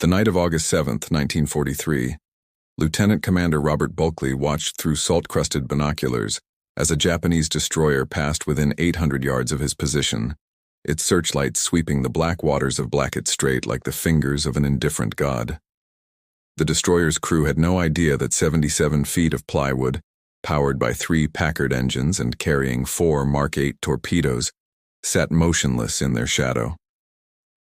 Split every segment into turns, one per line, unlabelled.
The night of August 7, 1943, Lieutenant Commander Robert Bulkley watched through salt-crusted binoculars as a Japanese destroyer passed within 800 yards of his position, its searchlights sweeping the black waters of Blackett Strait like the fingers of an indifferent god. The destroyer's crew had no idea that 77 feet of plywood, powered by 3 Packard engines and carrying 4 Mark 8 torpedoes, sat motionless in their shadow.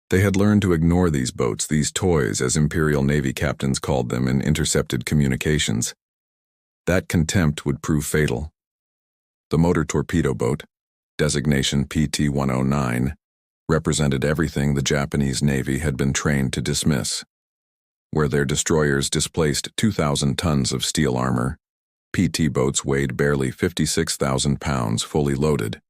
They had learned to ignore these boats, these toys, as Imperial Navy captains called them in intercepted communications. That contempt would prove fatal. The motor torpedo boat, designation PT-109, represented everything the Japanese Navy had been trained to dismiss. Where their destroyers displaced 2,000 tons of steel armor, PT boats weighed barely 56,000 pounds fully loaded.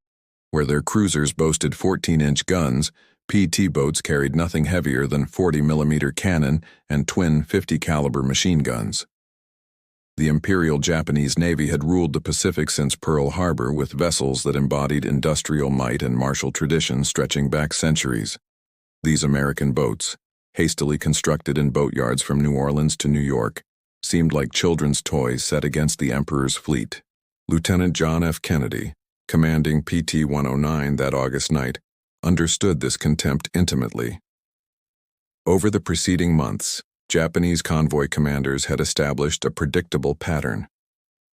Where their cruisers boasted 14-inch guns, PT boats carried nothing heavier than 40mm cannon and twin 50-caliber machine guns. The Imperial Japanese Navy had ruled the Pacific since Pearl Harbor with vessels that embodied industrial might and martial tradition stretching back centuries. These American boats, hastily constructed in boatyards from New Orleans to New York, seemed like children's toys set against the Emperor's fleet. Lieutenant John F. Kennedy, commanding PT-109 that August night, understood this contempt intimately. Over the preceding months, Japanese convoy commanders had established a predictable pattern.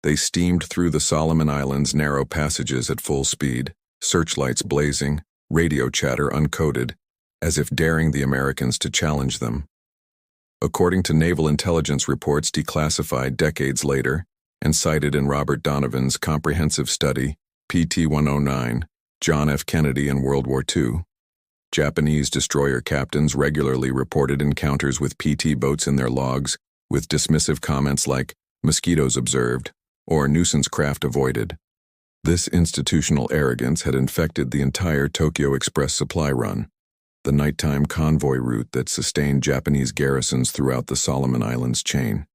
They steamed through the Solomon Islands' narrow passages at full speed, searchlights blazing, radio chatter uncoded, as if daring the Americans to challenge them. According to naval intelligence reports declassified decades later and cited in Robert Donovan's comprehensive study, PT-109, John F. Kennedy in World War II, Japanese destroyer captains regularly reported encounters with PT boats in their logs, with dismissive comments like, "mosquitoes observed," or "nuisance craft avoided." This institutional arrogance had infected the entire Tokyo Express supply run, the nighttime convoy route that sustained Japanese garrisons throughout the Solomon Islands chain.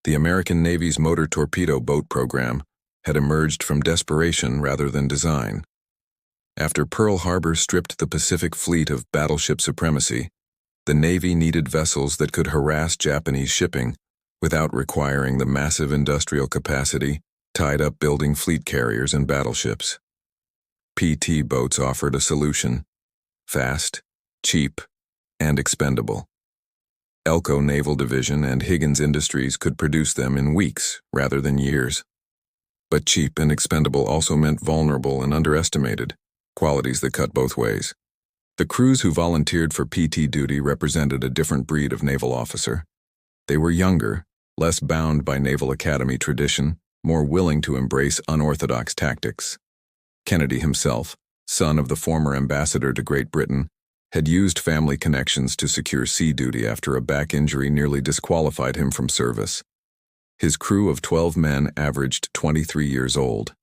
The American Navy's motor torpedo boat program had emerged from desperation rather than design. After Pearl Harbor stripped the Pacific Fleet of battleship supremacy, the Navy needed vessels that could harass Japanese shipping without requiring the massive industrial capacity tied up building fleet carriers and battleships. PT boats offered a solution: fast, cheap, and expendable. Elko Naval Division and Higgins Industries could produce them in weeks rather than years. But cheap and expendable also meant vulnerable and underestimated, qualities that cut both ways. The crews who volunteered for PT duty represented a different breed of naval officer. They were younger, less bound by Naval Academy tradition, more willing to embrace unorthodox tactics. Kennedy himself, son of the former ambassador to Great Britain, had used family connections to secure sea duty after a back injury nearly disqualified him from service. His crew of 12 men averaged 23 years old.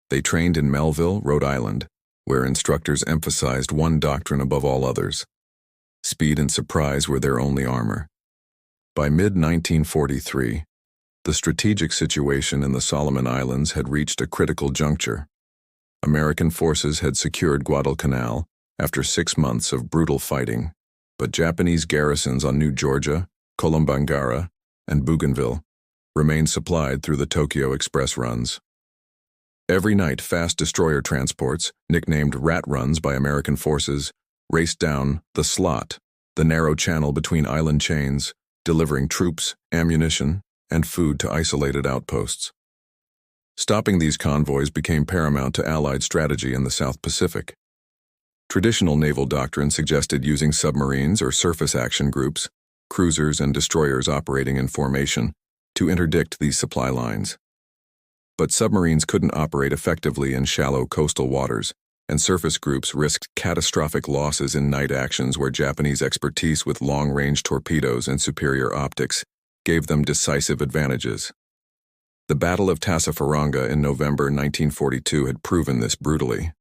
They trained in Melville, Rhode Island, where instructors emphasized one doctrine above all others: speed and surprise were their only armor. By mid-1943, the strategic situation in the Solomon Islands had reached a critical juncture. American forces had secured Guadalcanal after 6 months of brutal fighting, but Japanese garrisons on New Georgia, Kolombangara, and Bougainville remained supplied through the Tokyo Express runs. Every night, fast destroyer transports, nicknamed rat runs by American forces, raced down the slot, the narrow channel between island chains, delivering troops, ammunition, and food to isolated outposts. Stopping these convoys became paramount to Allied strategy in the South Pacific. Traditional naval doctrine suggested using submarines or surface action groups, cruisers and destroyers operating in formation, to interdict these supply lines. But submarines couldn't operate effectively in shallow coastal waters, and surface groups risked catastrophic losses in night actions where Japanese expertise with long-range torpedoes and superior optics gave them decisive advantages. The Battle of Tassafaronga in November 1942 had proven this brutally.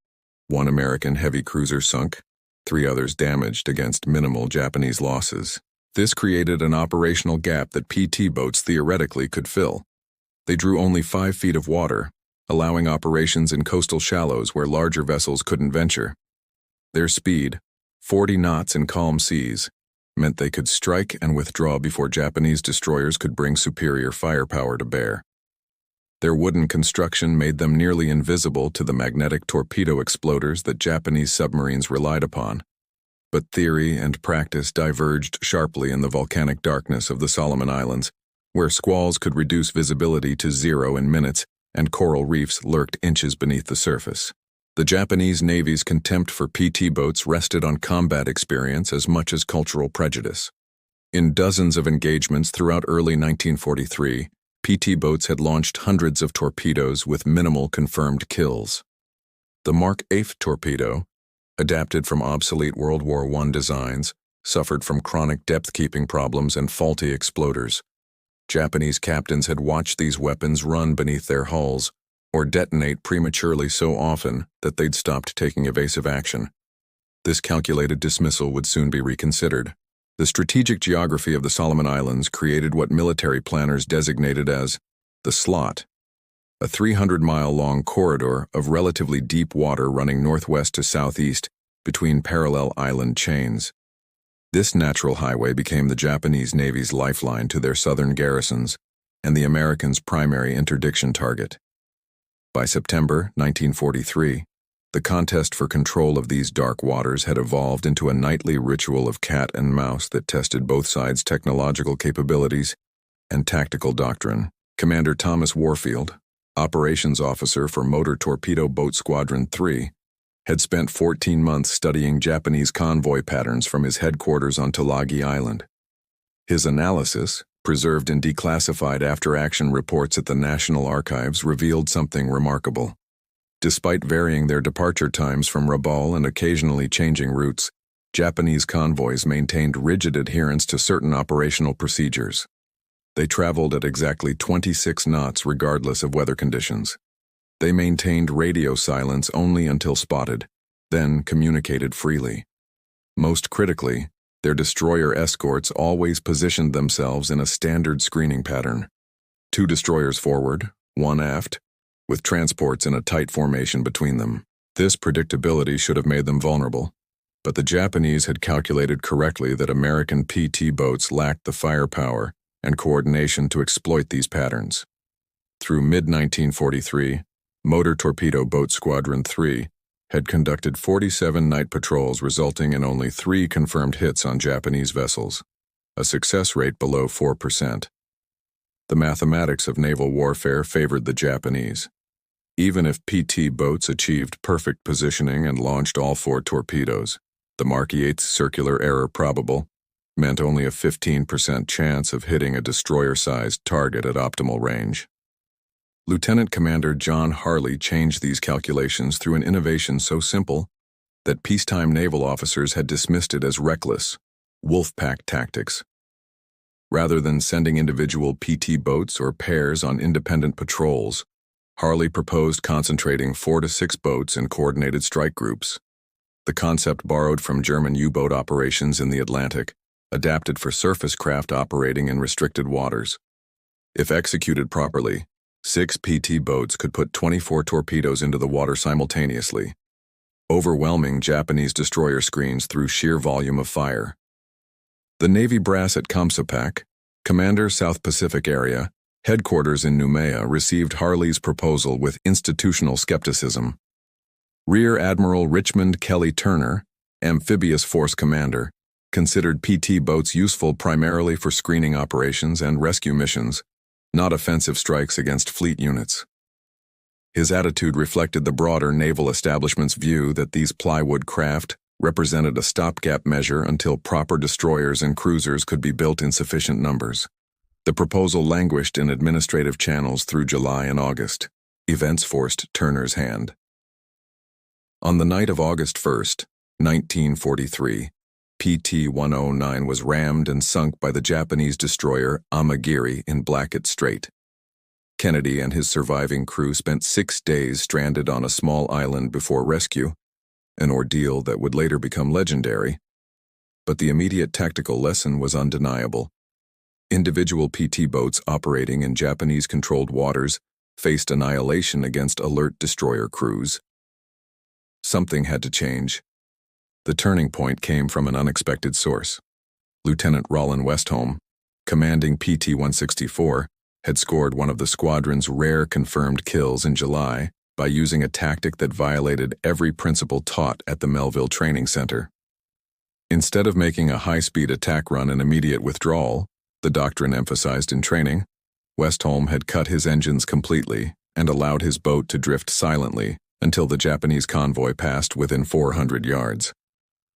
1 American heavy cruiser sunk, 3 others damaged against minimal Japanese losses. This created an operational gap that PT boats theoretically could fill. They drew only 5 feet of water, allowing operations in coastal shallows where larger vessels couldn't venture. Their speed, 40 knots in calm seas, meant they could strike and withdraw before Japanese destroyers could bring superior firepower to bear. Their wooden construction made them nearly invisible to the magnetic torpedo exploders that Japanese submarines relied upon. But theory and practice diverged sharply in the volcanic darkness of the Solomon Islands, where squalls could reduce visibility to 0 in minutes and coral reefs lurked inches beneath the surface. The Japanese Navy's contempt for PT boats rested on combat experience as much as cultural prejudice. In dozens of engagements throughout early 1943, PT boats had launched hundreds of torpedoes with minimal confirmed kills. The Mark VIII torpedo, adapted from obsolete World War I designs, suffered from chronic depth-keeping problems and faulty exploders. Japanese captains had watched these weapons run beneath their hulls or detonate prematurely so often that they'd stopped taking evasive action. This calculated dismissal would soon be reconsidered. The strategic geography of the Solomon Islands created what military planners designated as the slot, a 300-mile-long corridor of relatively deep water running northwest to southeast between parallel island chains. This natural highway became the Japanese Navy's lifeline to their southern garrisons and the Americans' primary interdiction target. By September 1943, the contest for control of these dark waters had evolved into a nightly ritual of cat and mouse that tested both sides' technological capabilities and tactical doctrine. Commander Thomas Warfield, operations officer for Motor Torpedo Boat Squadron 3, had spent 14 months studying Japanese convoy patterns from his headquarters on Tulagi Island. His analysis, preserved in declassified after-action reports at the National Archives, revealed something remarkable. Despite varying their departure times from Rabaul and occasionally changing routes, Japanese convoys maintained rigid adherence to certain operational procedures. They traveled at exactly 26 knots regardless of weather conditions. They maintained radio silence only until spotted, then communicated freely. Most critically, their destroyer escorts always positioned themselves in a standard screening pattern. 2 destroyers forward, 1 aft, with transports in a tight formation between them. This predictability should have made them vulnerable, but the Japanese had calculated correctly that American PT boats lacked the firepower and coordination to exploit these patterns. Through mid-1943, Motor Torpedo Boat Squadron 3 had conducted 47 night patrols, resulting in only 3 confirmed hits on Japanese vessels, a success rate below 4%. The mathematics of naval warfare favored the Japanese. Even if PT boats achieved perfect positioning and launched all 4 torpedoes, the Mark VIII's circular error probable meant only a 15% chance of hitting a destroyer-sized target at optimal range. Lieutenant Commander John Harley changed these calculations through an innovation so simple that peacetime naval officers had dismissed it as reckless, Wolfpack tactics. Rather than sending individual PT boats or pairs on independent patrols, Harley proposed concentrating 4 to 6 boats in coordinated strike groups. The concept borrowed from German U-boat operations in the Atlantic, adapted for surface craft operating in restricted waters. If executed properly, 6 PT boats could put 24 torpedoes into the water simultaneously, overwhelming Japanese destroyer screens through sheer volume of fire. The Navy brass at Kamsapak, Commander South Pacific Area, headquarters in Noumea, received Harley's proposal with institutional skepticism. Rear Admiral Richmond Kelly Turner, Amphibious Force Commander, considered PT boats useful primarily for screening operations and rescue missions, not offensive strikes against fleet units. His attitude reflected the broader naval establishment's view that these plywood craft represented a stopgap measure until proper destroyers and cruisers could be built in sufficient numbers. The proposal languished in administrative channels through July and August. Events forced Turner's hand. On the night of August 1st, 1943, PT-109 was rammed and sunk by the Japanese destroyer Amagiri in Blackett Strait. Kennedy and his surviving crew spent 6 days stranded on a small island before rescue, an ordeal that would later become legendary. But the immediate tactical lesson was undeniable. Individual PT boats operating in Japanese-controlled waters faced annihilation against alert destroyer crews. Something had to change. The turning point came from an unexpected source. Lieutenant Rollin Westholm, commanding PT-164, had scored one of the squadron's rare confirmed kills in July by using a tactic that violated every principle taught at the Melville Training Center. Instead of making a high-speed attack run and immediate withdrawal, the doctrine emphasized in training, Westholm had cut his engines completely and allowed his boat to drift silently until the Japanese convoy passed within 400 yards.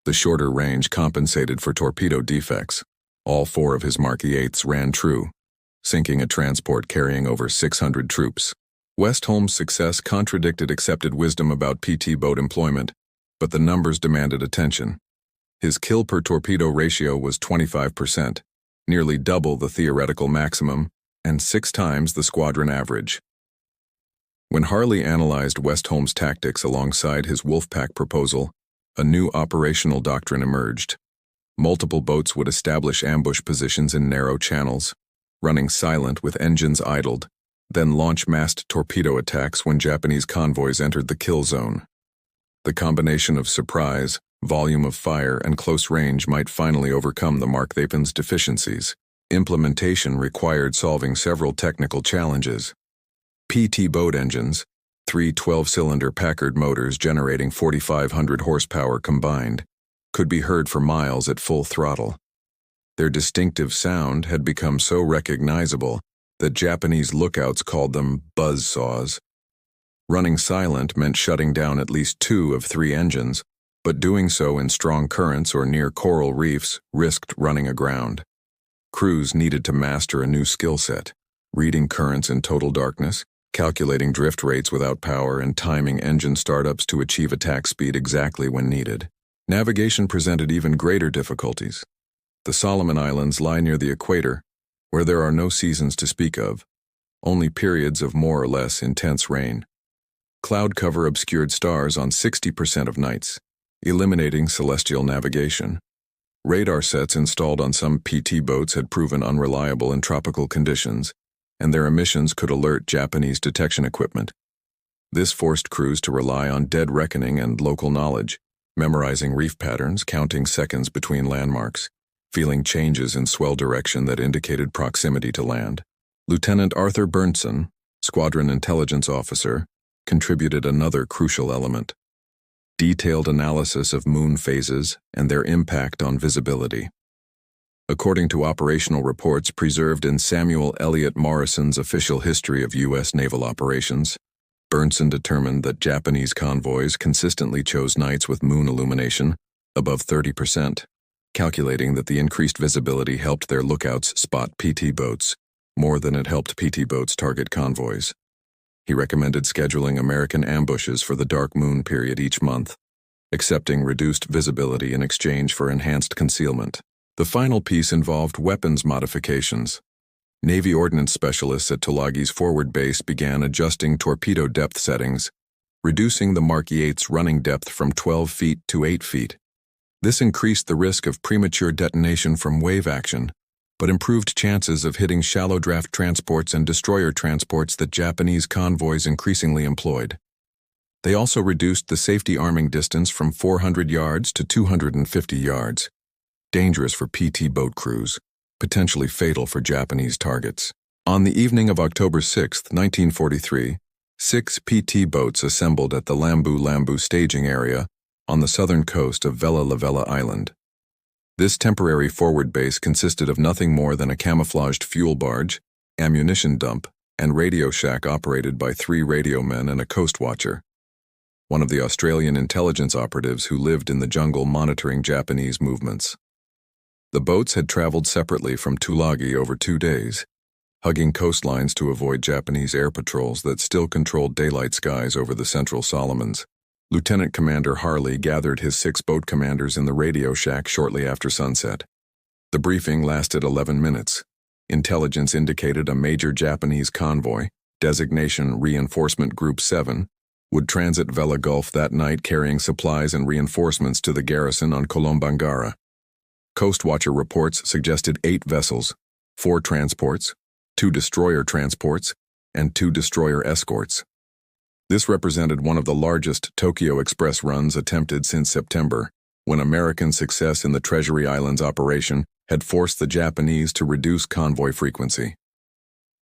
The shorter range compensated for torpedo defects. All 4 of his Mark 8s ran true, sinking a transport carrying over 600 troops. Westholm's success contradicted accepted wisdom about PT boat employment, but the numbers demanded attention. His kill-per-torpedo ratio was 25%, nearly double the theoretical maximum, and 6 times the squadron average. When Harley analyzed Westholm's tactics alongside his Wolfpack proposal, a new operational doctrine emerged. Multiple boats would establish ambush positions in narrow channels, running silent with engines idled, then launch massed torpedo attacks when Japanese convoys entered the kill zone. The combination of surprise, volume of fire, and close range might finally overcome the Mark 8's deficiencies. Implementation required solving several technical challenges. PT boat engines, 3 12-cylinder Packard motors generating 4,500 horsepower combined, could be heard for miles at full throttle. Their distinctive sound had become so recognizable that Japanese lookouts called them buzz saws. Running silent meant shutting down at least 2 of 3 engines, but doing so in strong currents or near coral reefs risked running aground. Crews needed to master a new skill set, reading currents in total darkness, calculating drift rates without power, and timing engine startups to achieve attack speed exactly when needed. Navigation presented even greater difficulties. The Solomon Islands lie near the equator, where there are no seasons to speak of, only periods of more or less intense rain. Cloud cover obscured stars on 60% of nights, eliminating celestial navigation. Radar sets installed on some PT boats had proven unreliable in tropical conditions, and their emissions could alert Japanese detection equipment. This forced crews to rely on dead reckoning and local knowledge, memorizing reef patterns, counting seconds between landmarks, feeling changes in swell direction that indicated proximity to land. Lieutenant Arthur Bernson, Squadron Intelligence Officer, contributed another crucial element: detailed analysis of moon phases and their impact on visibility. According to operational reports preserved in Samuel Eliot Morrison's Official History of U.S. Naval Operations, Bernson determined that Japanese convoys consistently chose nights with moon illumination above 30%, calculating that the increased visibility helped their lookouts spot PT boats more than it helped PT boats target convoys. He recommended scheduling American ambushes for the dark moon period each month, accepting reduced visibility in exchange for enhanced concealment. The final piece involved weapons modifications. Navy ordnance specialists at Tulagi's forward base began adjusting torpedo depth settings, reducing the Mark 8's running depth from 12 feet to 8 feet. This increased the risk of premature detonation from wave action, but improved chances of hitting shallow draft transports and destroyer transports that Japanese convoys increasingly employed. They also reduced the safety arming distance from 400 yards to 250 yards, dangerous for PT boat crews, potentially fatal for Japanese targets. On the evening of October 6, 1943, 6 PT boats assembled at the Lambu staging area on the southern coast of Vella La Vella Island. This temporary forward base consisted of nothing more than a camouflaged fuel barge, ammunition dump, and radio shack operated by 3 radio men and a coast watcher, one of the Australian intelligence operatives who lived in the jungle monitoring Japanese movements. The boats had traveled separately from Tulagi over 2 days, hugging coastlines to avoid Japanese air patrols that still controlled daylight skies over the central Solomons. Lieutenant Commander Harley gathered his 6 boat commanders in the radio shack shortly after sunset. The briefing lasted 11 minutes. Intelligence indicated a major Japanese convoy, designation Reinforcement Group 7, would transit Vella Gulf that night carrying supplies and reinforcements to the garrison on Kolombangara. Coast Watcher reports suggested 8 vessels, 4 transports, 2 destroyer transports, and 2 destroyer escorts. This represented one of the largest Tokyo Express runs attempted since September, when American success in the Treasury Islands operation had forced the Japanese to reduce convoy frequency.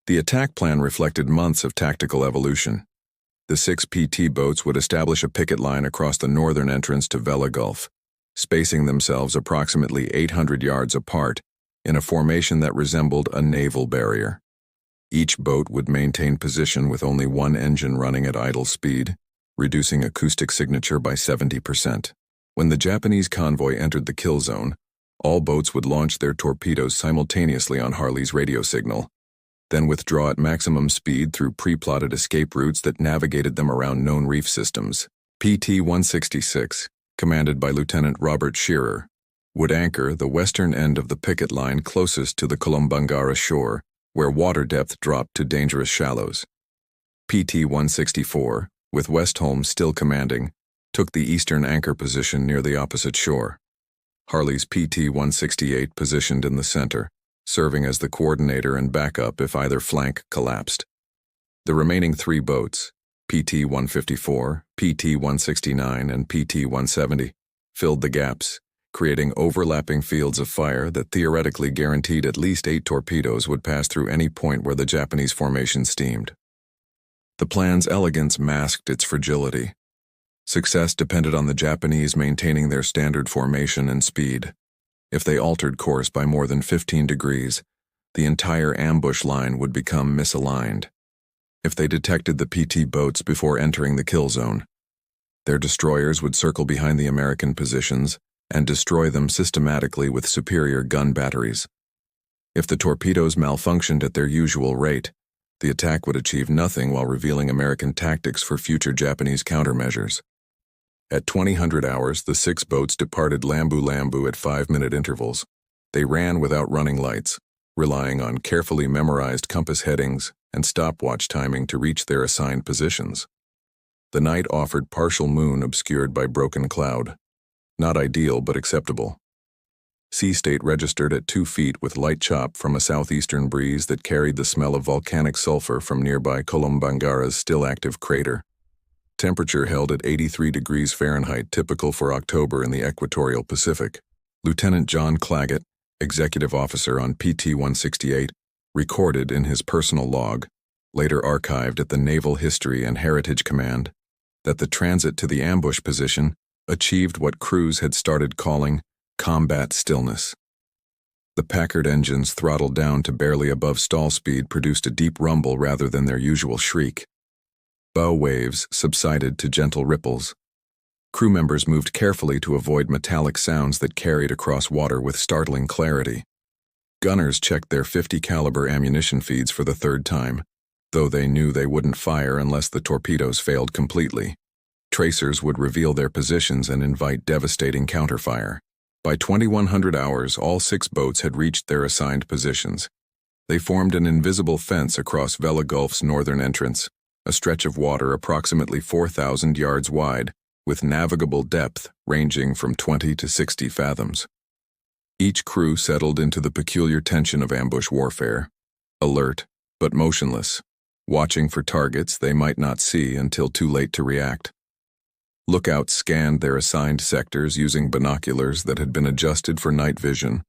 The attack plan reflected months of tactical evolution. The 6 PT boats would establish a picket line across the northern entrance to Vela Gulf, spacing themselves approximately 800 yards apart in a formation that resembled a naval barrier. Each boat would maintain position with only one engine running at idle speed, reducing acoustic signature by 70%. When the Japanese convoy entered the kill zone, all boats would launch their torpedoes simultaneously on Harley's radio signal, then withdraw at maximum speed through pre-plotted escape routes that navigated them around known reef systems. PT-166, commanded by Lieutenant Robert Shearer, would anchor the western end of the picket line closest to the Kolombangara shore, where water depth dropped to dangerous shallows. PT-164, with Westholm still commanding, took the eastern anchor position near the opposite shore. Harley's PT-168 positioned in the center, serving as the coordinator and backup if either flank collapsed. The remaining 3 boats, PT-154, PT-169, and PT-170, filled the gaps, creating overlapping fields of fire that theoretically guaranteed at least 8 torpedoes would pass through any point where the Japanese formation steamed. The plan's elegance masked its fragility. Success depended on the Japanese maintaining their standard formation and speed. If they altered course by more than 15 degrees, the entire ambush line would become misaligned. If they detected the PT boats before entering the kill zone, their destroyers would circle behind the American positions and destroy them systematically with superior gun batteries. If the torpedoes malfunctioned at their usual rate, the attack would achieve nothing while revealing American tactics for future Japanese countermeasures. At 2000 hours, the 6 boats departed Lambu at 5-minute intervals. They ran without running lights, relying on carefully memorized compass headings and stopwatch timing to reach their assigned positions. The night offered partial moon obscured by broken cloud. Not ideal, but acceptable. Sea state registered at 2 feet with light chop from a southeastern breeze that carried the smell of volcanic sulfur from nearby Kolombangara's still-active crater. Temperature held at 83 degrees Fahrenheit, typical for October in the equatorial Pacific. Lieutenant John Claggett, executive officer on PT-168, recorded in his personal log, later archived at the Naval History and Heritage Command, that the transit to the ambush position achieved what crews had started calling combat stillness. The Packard engines, throttled down to barely above stall speed, produced a deep rumble rather than their usual shriek. Bow waves subsided to gentle ripples. Crew members moved carefully to avoid metallic sounds that carried across water with startling clarity. Gunners checked their .50 caliber ammunition feeds for the 3rd time, though they knew they wouldn't fire unless the torpedoes failed completely. Tracers would reveal their positions and invite devastating counterfire. By 2100 hours, all 6 boats had reached their assigned positions. They formed an invisible fence across Vela Gulf's northern entrance, a stretch of water approximately 4,000 yards wide, with navigable depth ranging from 20 to 60 fathoms. Each crew settled into the peculiar tension of ambush warfare, alert but motionless, watching for targets they might not see until too late to react. Lookouts scanned their assigned sectors using binoculars that had been adjusted for night vision,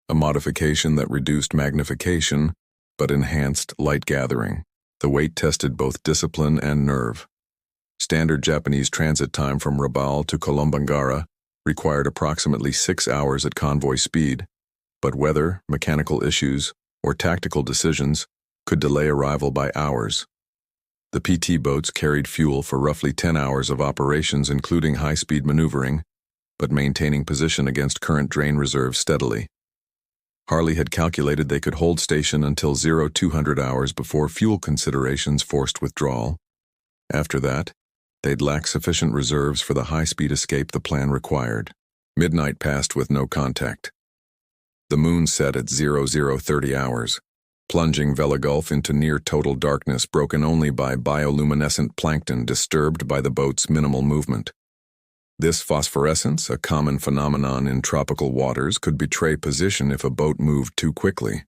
a modification that reduced magnification but enhanced light gathering. The weight tested both discipline and nerve. Standard Japanese transit time from Rabaul to Kolombangara required approximately 6 hours at convoy speed, but weather, mechanical issues, or tactical decisions could delay arrival by hours. The PT boats carried fuel for roughly 10 hours of operations, including high-speed maneuvering, but maintaining position against current drain reserves steadily. Harley had calculated they could hold station until 0200 hours before fuel considerations forced withdrawal. After that, they'd lack sufficient reserves for the high-speed escape the plan required. Midnight passed with no contact. The moon set at 0030 hours, plunging Vela Gulf into near-total darkness broken only by bioluminescent plankton disturbed by the boat's minimal movement. This phosphorescence, a common phenomenon in tropical waters, could betray position if a boat moved too quickly.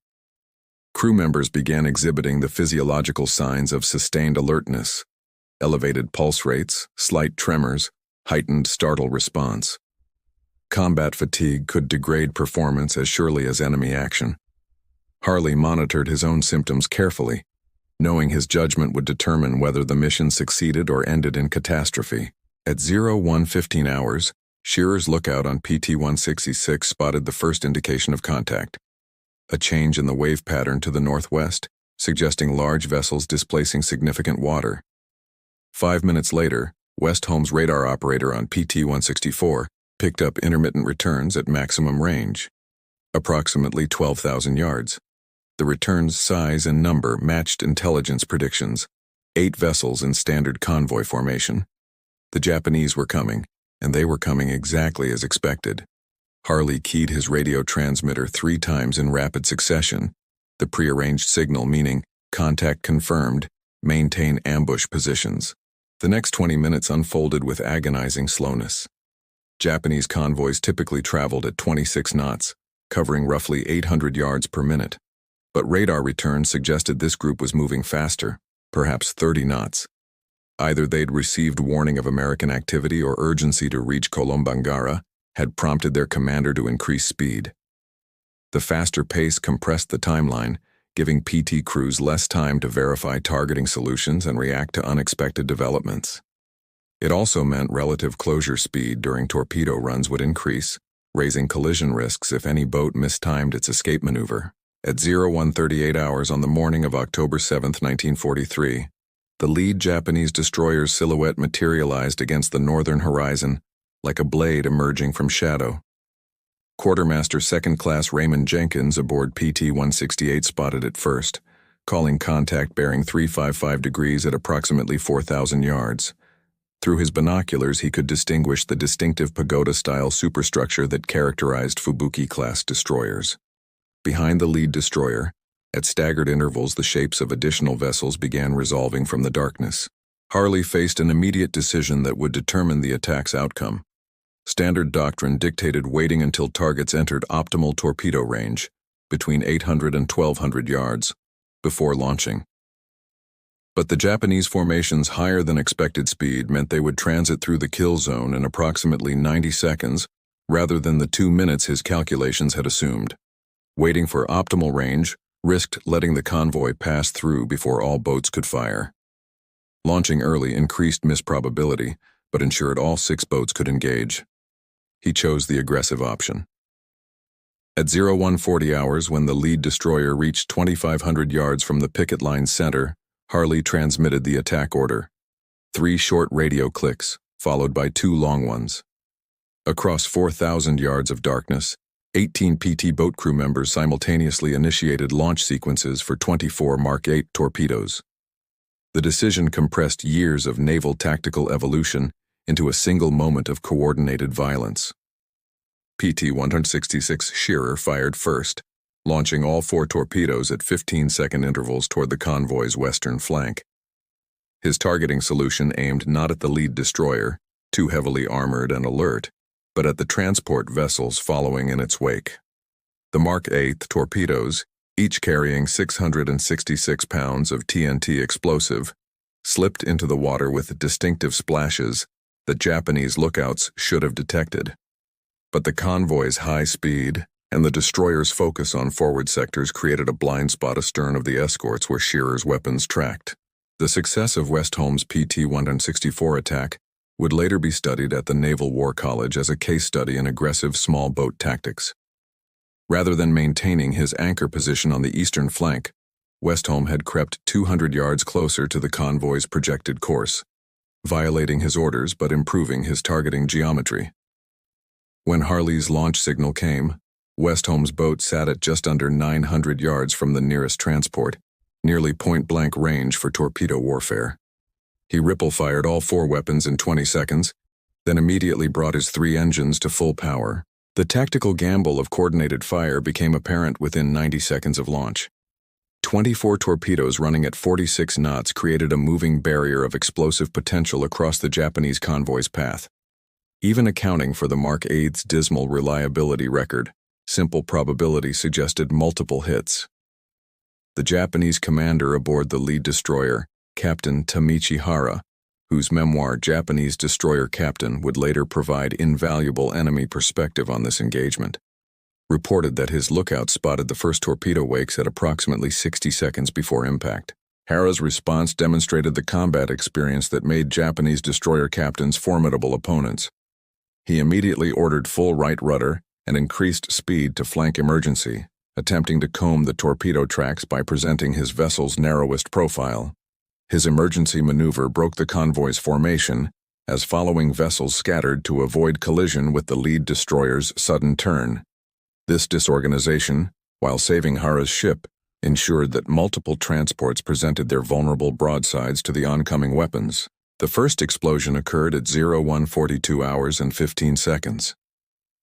Crew members began exhibiting the physiological signs of sustained alertness: elevated pulse rates, slight tremors, heightened startle response. Combat fatigue could degrade performance as surely as enemy action. Harley monitored his own symptoms carefully, knowing his judgment would determine whether the mission succeeded or ended in catastrophe. At 01:15 hours, Shearer's lookout on PT-166 spotted the first indication of contact, a change in the wave pattern to the northwest, suggesting large vessels displacing significant water. 5 minutes later, Westholme's radar operator on PT-164 picked up intermittent returns at maximum range, approximately 12,000 yards. The returns' size and number matched intelligence predictions, 8 vessels in standard convoy formation. The Japanese were coming, and they were coming exactly as expected. Harley keyed his radio transmitter 3 times in rapid succession, the prearranged signal meaning, contact confirmed, maintain ambush positions. The next 20 minutes unfolded with agonizing slowness. Japanese convoys typically traveled at 26 knots, covering roughly 800 yards per minute. But radar returns suggested this group was moving faster, perhaps 30 knots. Either they'd received warning of American activity or urgency to reach Kolombangara had prompted their commander to increase speed. The faster pace compressed the timeline, giving PT crews less time to verify targeting solutions and react to unexpected developments. It also meant relative closure speed during torpedo runs would increase, raising collision risks if any boat mistimed its escape maneuver. At 01:38 hours on the morning of October 7, 1943, the lead Japanese destroyer's silhouette materialized against the northern horizon, like a blade emerging from shadow. Quartermaster Second Class Raymond Jenkins aboard PT-168 spotted it first, calling contact bearing 355 degrees at approximately 4,000 yards. Through his binoculars, he could distinguish the distinctive pagoda-style superstructure that characterized Fubuki-class destroyers. Behind the lead destroyer, at staggered intervals, the shapes of additional vessels began resolving from the darkness. Harley faced an immediate decision that would determine the attack's outcome. Standard doctrine dictated waiting until targets entered optimal torpedo range, between 800 and 1,200 yards, before launching. But the Japanese formation's higher-than-expected speed meant they would transit through the kill zone in approximately 90 seconds, rather than the 2 minutes his calculations had assumed. Waiting for optimal range risked letting the convoy pass through before all boats could fire. Launching early increased miss probability, but ensured all 6 boats could engage. He chose the aggressive option. At 01:40 hours, when the lead destroyer reached 2,500 yards from the picket line's center, Harley transmitted the attack order. 3 short radio clicks, followed by 2 long ones. Across 4,000 yards of darkness, 18 PT boat crew members simultaneously initiated launch sequences for 24 Mark 8 torpedoes. The decision compressed years of naval tactical evolution into a single moment of coordinated violence. PT-166 Shearer fired first, launching all 4 torpedoes at 15-second intervals toward the convoy's western flank. His targeting solution aimed not at the lead destroyer, too heavily armored and alert, but at the transport vessels following in its wake. The Mark 8 torpedoes, each carrying 666 pounds of TNT explosive, slipped into the water with distinctive splashes that Japanese lookouts should have detected. But the convoy's high speed and the destroyer's focus on forward sectors created a blind spot astern of the escorts where Shearer's weapons tracked. The success of Westholme's PT-164 attack would later be studied at the Naval War College as a case study in aggressive small boat tactics. Rather than maintaining his anchor position on the eastern flank, Westholme had crept 200 yards closer to the convoy's projected course, violating his orders but improving his targeting geometry. When Harley's launch signal came, Westholme's boat sat at just under 900 yards from the nearest transport, nearly point-blank range for torpedo warfare. He ripple-fired all 4 weapons in 20 seconds, then immediately brought his 3 engines to full power. The tactical gamble of coordinated fire became apparent within 90 seconds of launch. 24 torpedoes running at 46 knots created a moving barrier of explosive potential across the Japanese convoy's path. Even accounting for the Mark 8's dismal reliability record, simple probability suggested multiple hits. The Japanese commander aboard the lead destroyer, Captain Tamichi Hara, whose memoir Japanese Destroyer Captain would later provide invaluable enemy perspective on this engagement, reported that his lookout spotted the first torpedo wakes at approximately 60 seconds before impact. Hara's response demonstrated the combat experience that made Japanese destroyer captains formidable opponents. He immediately ordered full right rudder and increased speed to flank emergency, attempting to comb the torpedo tracks by presenting his vessel's narrowest profile. His emergency maneuver broke the convoy's formation as following vessels scattered to avoid collision with the lead destroyer's sudden turn. This disorganization, while saving Hara's ship, ensured that multiple transports presented their vulnerable broadsides to the oncoming weapons. The first explosion occurred at 01:42 hours and 15 seconds.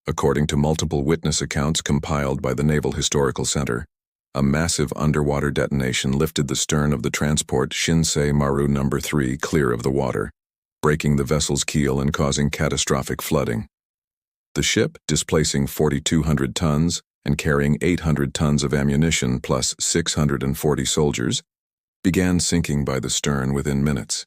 According to multiple witness accounts compiled by the Naval Historical Center, a massive underwater detonation lifted the stern of the transport Shinsi Maru No. 3 clear of the water, breaking the vessel's keel and causing catastrophic flooding. The ship, displacing 4,200 tons and carrying 800 tons of ammunition plus 640 soldiers, began sinking by the stern within minutes.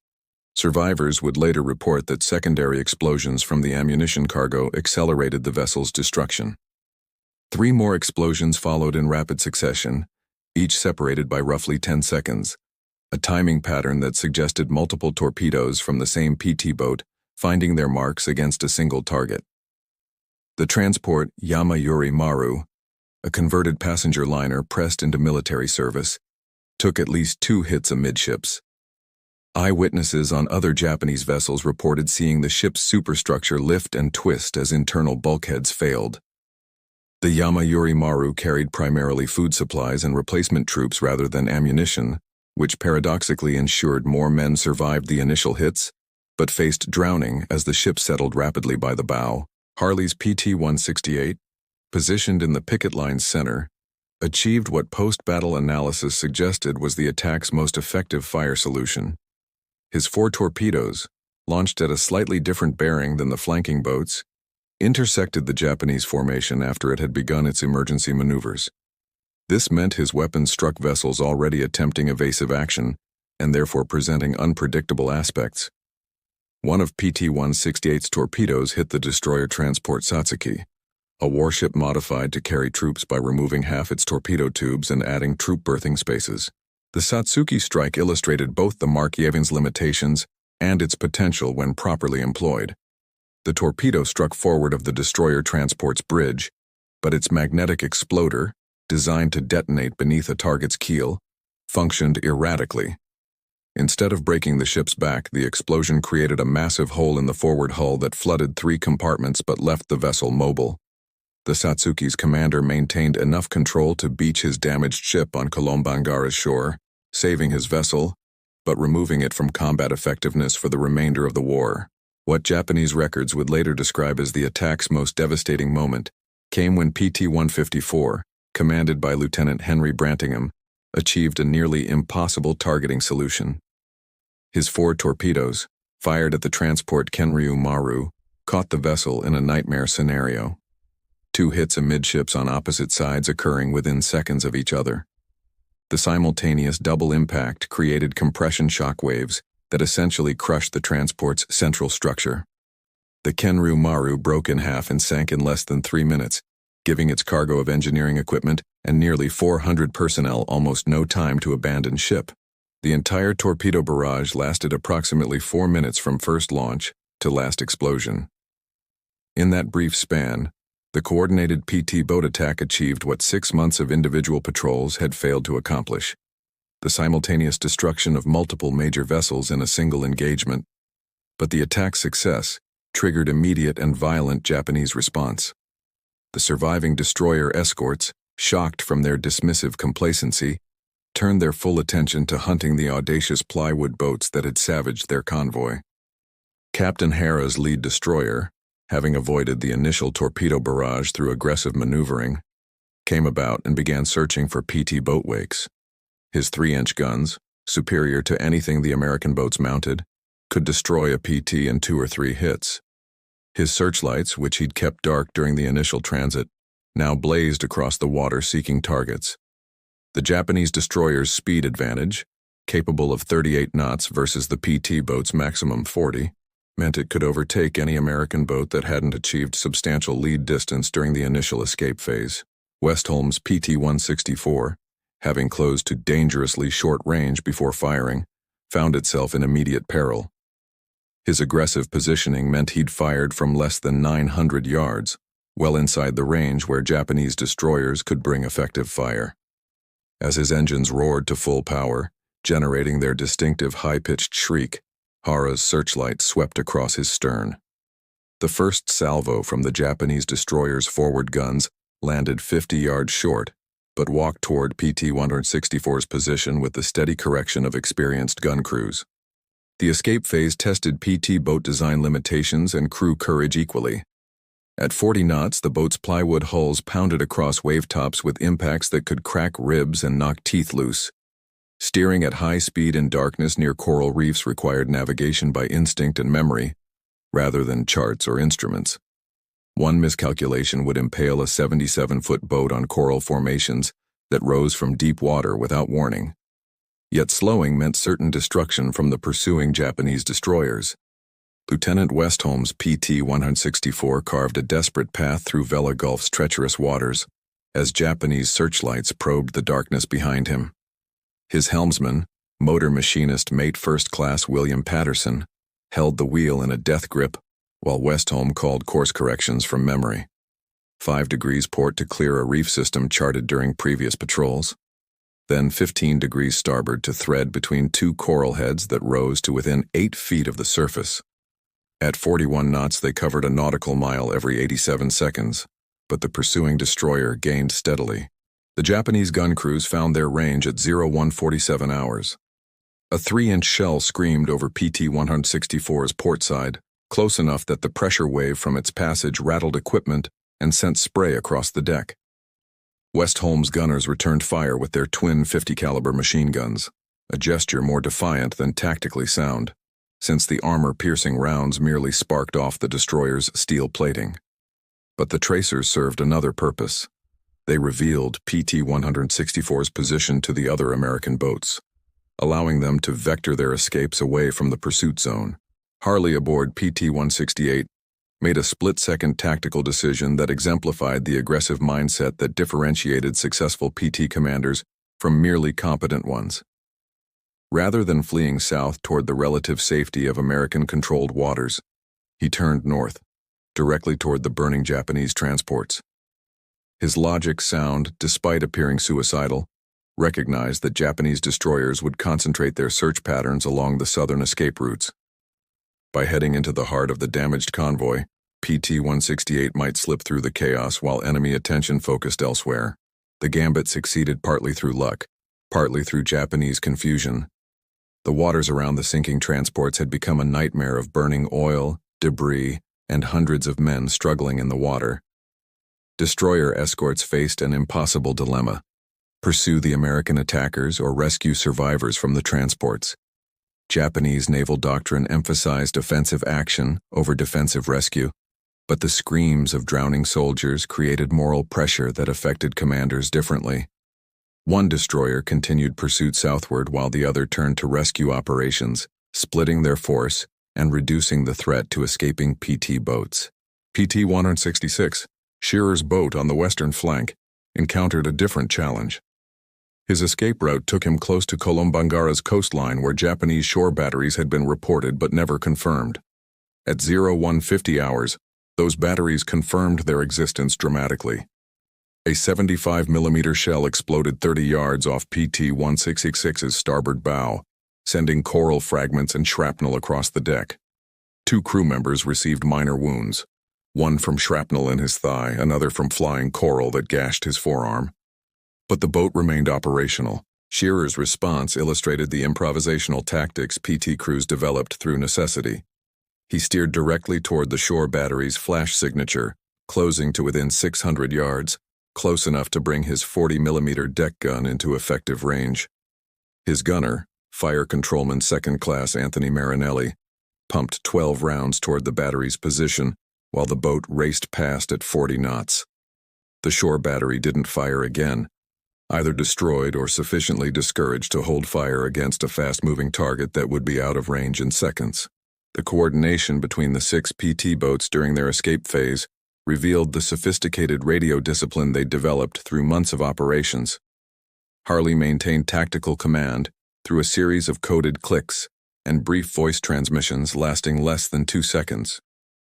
Survivors would later report that secondary explosions from the ammunition cargo accelerated the vessel's destruction. 3 more explosions followed in rapid succession, each separated by roughly 10 seconds, a timing pattern that suggested multiple torpedoes from the same PT boat finding their marks against a single target. The transport Yamayuri Maru, a converted passenger liner pressed into military service, took at least 2 hits amidships. Eyewitnesses on other Japanese vessels reported seeing the ship's superstructure lift and twist as internal bulkheads failed. The Yamayuri Maru carried primarily food supplies and replacement troops rather than ammunition, which paradoxically ensured more men survived the initial hits, but faced drowning as the ship settled rapidly by the bow. Harley's PT-168, positioned in the picket line's center, achieved what post-battle analysis suggested was the attack's most effective fire solution. His 4 torpedoes, launched at a slightly different bearing than the flanking boats, intersected the Japanese formation after it had begun its emergency maneuvers. This meant his weapons struck vessels already attempting evasive action and therefore presenting unpredictable aspects. One of PT-168's torpedoes hit the destroyer transport Satsuki, a warship modified to carry troops by removing half its torpedo tubes and adding troop berthing spaces. The Satsuki strike illustrated both the Mark-Yevon's limitations and its potential when properly employed. The torpedo struck forward of the destroyer transport's bridge, but its magnetic exploder, designed to detonate beneath a target's keel, functioned erratically. Instead of breaking the ship's back, the explosion created a massive hole in the forward hull that flooded 3 compartments but left the vessel mobile. The Satsuki's commander maintained enough control to beach his damaged ship on Kolombangara's shore, saving his vessel, but removing it from combat effectiveness for the remainder of the war. What Japanese records would later describe as the attack's most devastating moment came when PT-154, commanded by Lieutenant Henry Brantingham, achieved a nearly impossible targeting solution. His 4 torpedoes, fired at the transport Kenryu Maru, caught the vessel in a nightmare scenario. 2 hits amidships on opposite sides occurring within seconds of each other. The simultaneous double impact created compression shock waves that essentially crushed the transport's central structure. The Kenryu Maru broke in half and sank in less than 3 minutes, giving its cargo of engineering equipment and nearly 400 personnel almost no time to abandon ship. The entire torpedo barrage lasted approximately 4 minutes from first launch to last explosion. In that brief span, the coordinated PT boat attack achieved what 6 months of individual patrols had failed to accomplish: the simultaneous destruction of multiple major vessels in a single engagement. But the attack's success triggered immediate and violent Japanese response. The surviving destroyer escorts, shocked from their dismissive complacency, turned their full attention to hunting the Audacious plywood boats that had savaged their convoy. Captain Hara's lead destroyer, having avoided the initial torpedo barrage through aggressive maneuvering, came about and began searching for PT boat wakes. His 3-inch guns, superior to anything the American boats mounted, could destroy a PT in 2 or 3 hits. His searchlights, which he'd kept dark during the initial transit, now blazed across the water seeking targets. The Japanese destroyer's speed advantage, capable of 38 knots versus the PT boat's maximum 40, meant it could overtake any American boat that hadn't achieved substantial lead distance during the initial escape phase. Westholme's PT-164, having closed to dangerously short range before firing, found itself in immediate peril. His aggressive positioning meant he'd fired from less than 900 yards, well inside the range where Japanese destroyers could bring effective fire. As his engines roared to full power, generating their distinctive high-pitched shriek, Hara's searchlight swept across his stern. The first salvo from the Japanese destroyer's forward guns landed 50 yards short, but walked toward PT-164's position with the steady correction of experienced gun crews. The escape phase tested PT boat design limitations and crew courage equally. At 40 knots, the boat's plywood hulls pounded across wave tops with impacts that could crack ribs and knock teeth loose. Steering at high speed in darkness near coral reefs required navigation by instinct and memory, rather than charts or instruments. One miscalculation would impale a 77-foot boat on coral formations that rose from deep water without warning. Yet slowing meant certain destruction from the pursuing Japanese destroyers. Lieutenant Westholme's PT-164 carved a desperate path through Vela Gulf's treacherous waters as Japanese searchlights probed the darkness behind him. His helmsman, motor machinist mate First Class William Patterson, held the wheel in a death grip while Westholme called course corrections from memory. 5 degrees port to clear a reef system charted during previous patrols. Then 15 degrees starboard to thread between two coral heads that rose to within 8 feet of the surface. At 41 knots, they covered a nautical mile every 87 seconds, but the pursuing destroyer gained steadily. The Japanese gun crews found their range at 0147 hours. A 3-inch shell screamed over PT-164's port side, close enough that the pressure wave from its passage rattled equipment and sent spray across the deck. Westholme's gunners returned fire with their twin 50-caliber machine guns, a gesture more defiant than tactically sound, since the armor-piercing rounds merely sparked off the destroyer's steel plating. But the tracers served another purpose. They revealed PT-164's position to the other American boats, allowing them to vector their escapes away from the pursuit zone. Harley aboard PT-168 made a split-second tactical decision that exemplified the aggressive mindset that differentiated successful PT commanders from merely competent ones. Rather than fleeing south toward the relative safety of American-controlled waters, he turned north, directly toward the burning Japanese transports. His logic sound, despite appearing suicidal, recognized that Japanese destroyers would concentrate their search patterns along the southern escape routes. By heading into the heart of the damaged convoy, PT-168 might slip through the chaos while enemy attention focused elsewhere. The gambit succeeded partly through luck, partly through Japanese confusion. The waters around the sinking transports had become a nightmare of burning oil, debris, and hundreds of men struggling in the water. Destroyer escorts faced an impossible dilemma: pursue the American attackers or rescue survivors from the transports. Japanese naval doctrine emphasized offensive action over defensive rescue, but the screams of drowning soldiers created moral pressure that affected commanders differently. One destroyer continued pursuit southward while the other turned to rescue operations, splitting their force and reducing the threat to escaping PT boats. PT-166, Shearer's boat on the western flank, encountered a different challenge. His escape route took him close to Kolombangara's coastline where Japanese shore batteries had been reported but never confirmed. At 0150 hours, those batteries confirmed their existence dramatically. A 75mm shell exploded 30 yards off PT-166's starboard bow, sending coral fragments and shrapnel across the deck. 2 crew members received minor wounds, one from shrapnel in his thigh, another from flying coral that gashed his forearm. But the boat remained operational. Shearer's response illustrated the improvisational tactics PT crews developed through necessity. He steered directly toward the shore battery's flash signature, closing to within 600 yards, close enough to bring his 40mm deck gun into effective range. His gunner, Fire Controlman Second Class Anthony Marinelli, pumped 12 rounds toward the battery's position while the boat raced past at 40 knots. The shore battery didn't fire again, either destroyed or sufficiently discouraged to hold fire against a fast-moving target that would be out of range in seconds. The coordination between the 6 PT boats during their escape phase revealed the sophisticated radio discipline they developed through months of operations. Harley maintained tactical command through a series of coded clicks and brief voice transmissions lasting less than 2 seconds,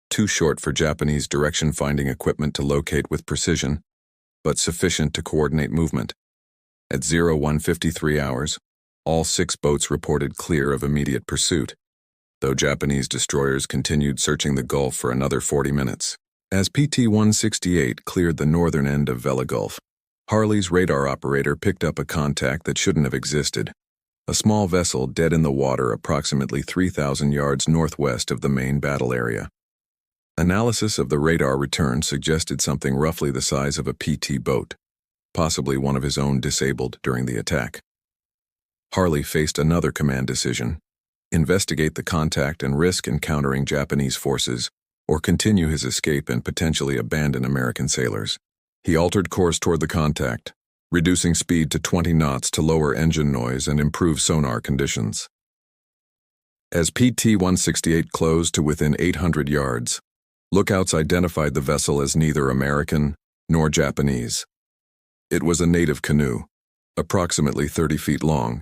too short for Japanese direction-finding equipment to locate with precision, but sufficient to coordinate movement. At 01:53 hours, all 6 boats reported clear of immediate pursuit, though Japanese destroyers continued searching the Gulf for another 40 minutes. As PT-168 cleared the northern end of Vela Gulf, Harley's radar operator picked up a contact that shouldn't have existed. A small vessel dead in the water approximately 3,000 yards northwest of the main battle area. Analysis of the radar return suggested something roughly the size of a PT boat, possibly one of his own disabled during the attack. Harley faced another command decision: investigate the contact and risk encountering Japanese forces, or continue his escape and potentially abandon American sailors. He altered course toward the contact, reducing speed to 20 knots to lower engine noise and improve sonar conditions. As PT-168 closed to within 800 yards, lookouts identified the vessel as neither American nor Japanese. It was a native canoe, approximately 30 feet long,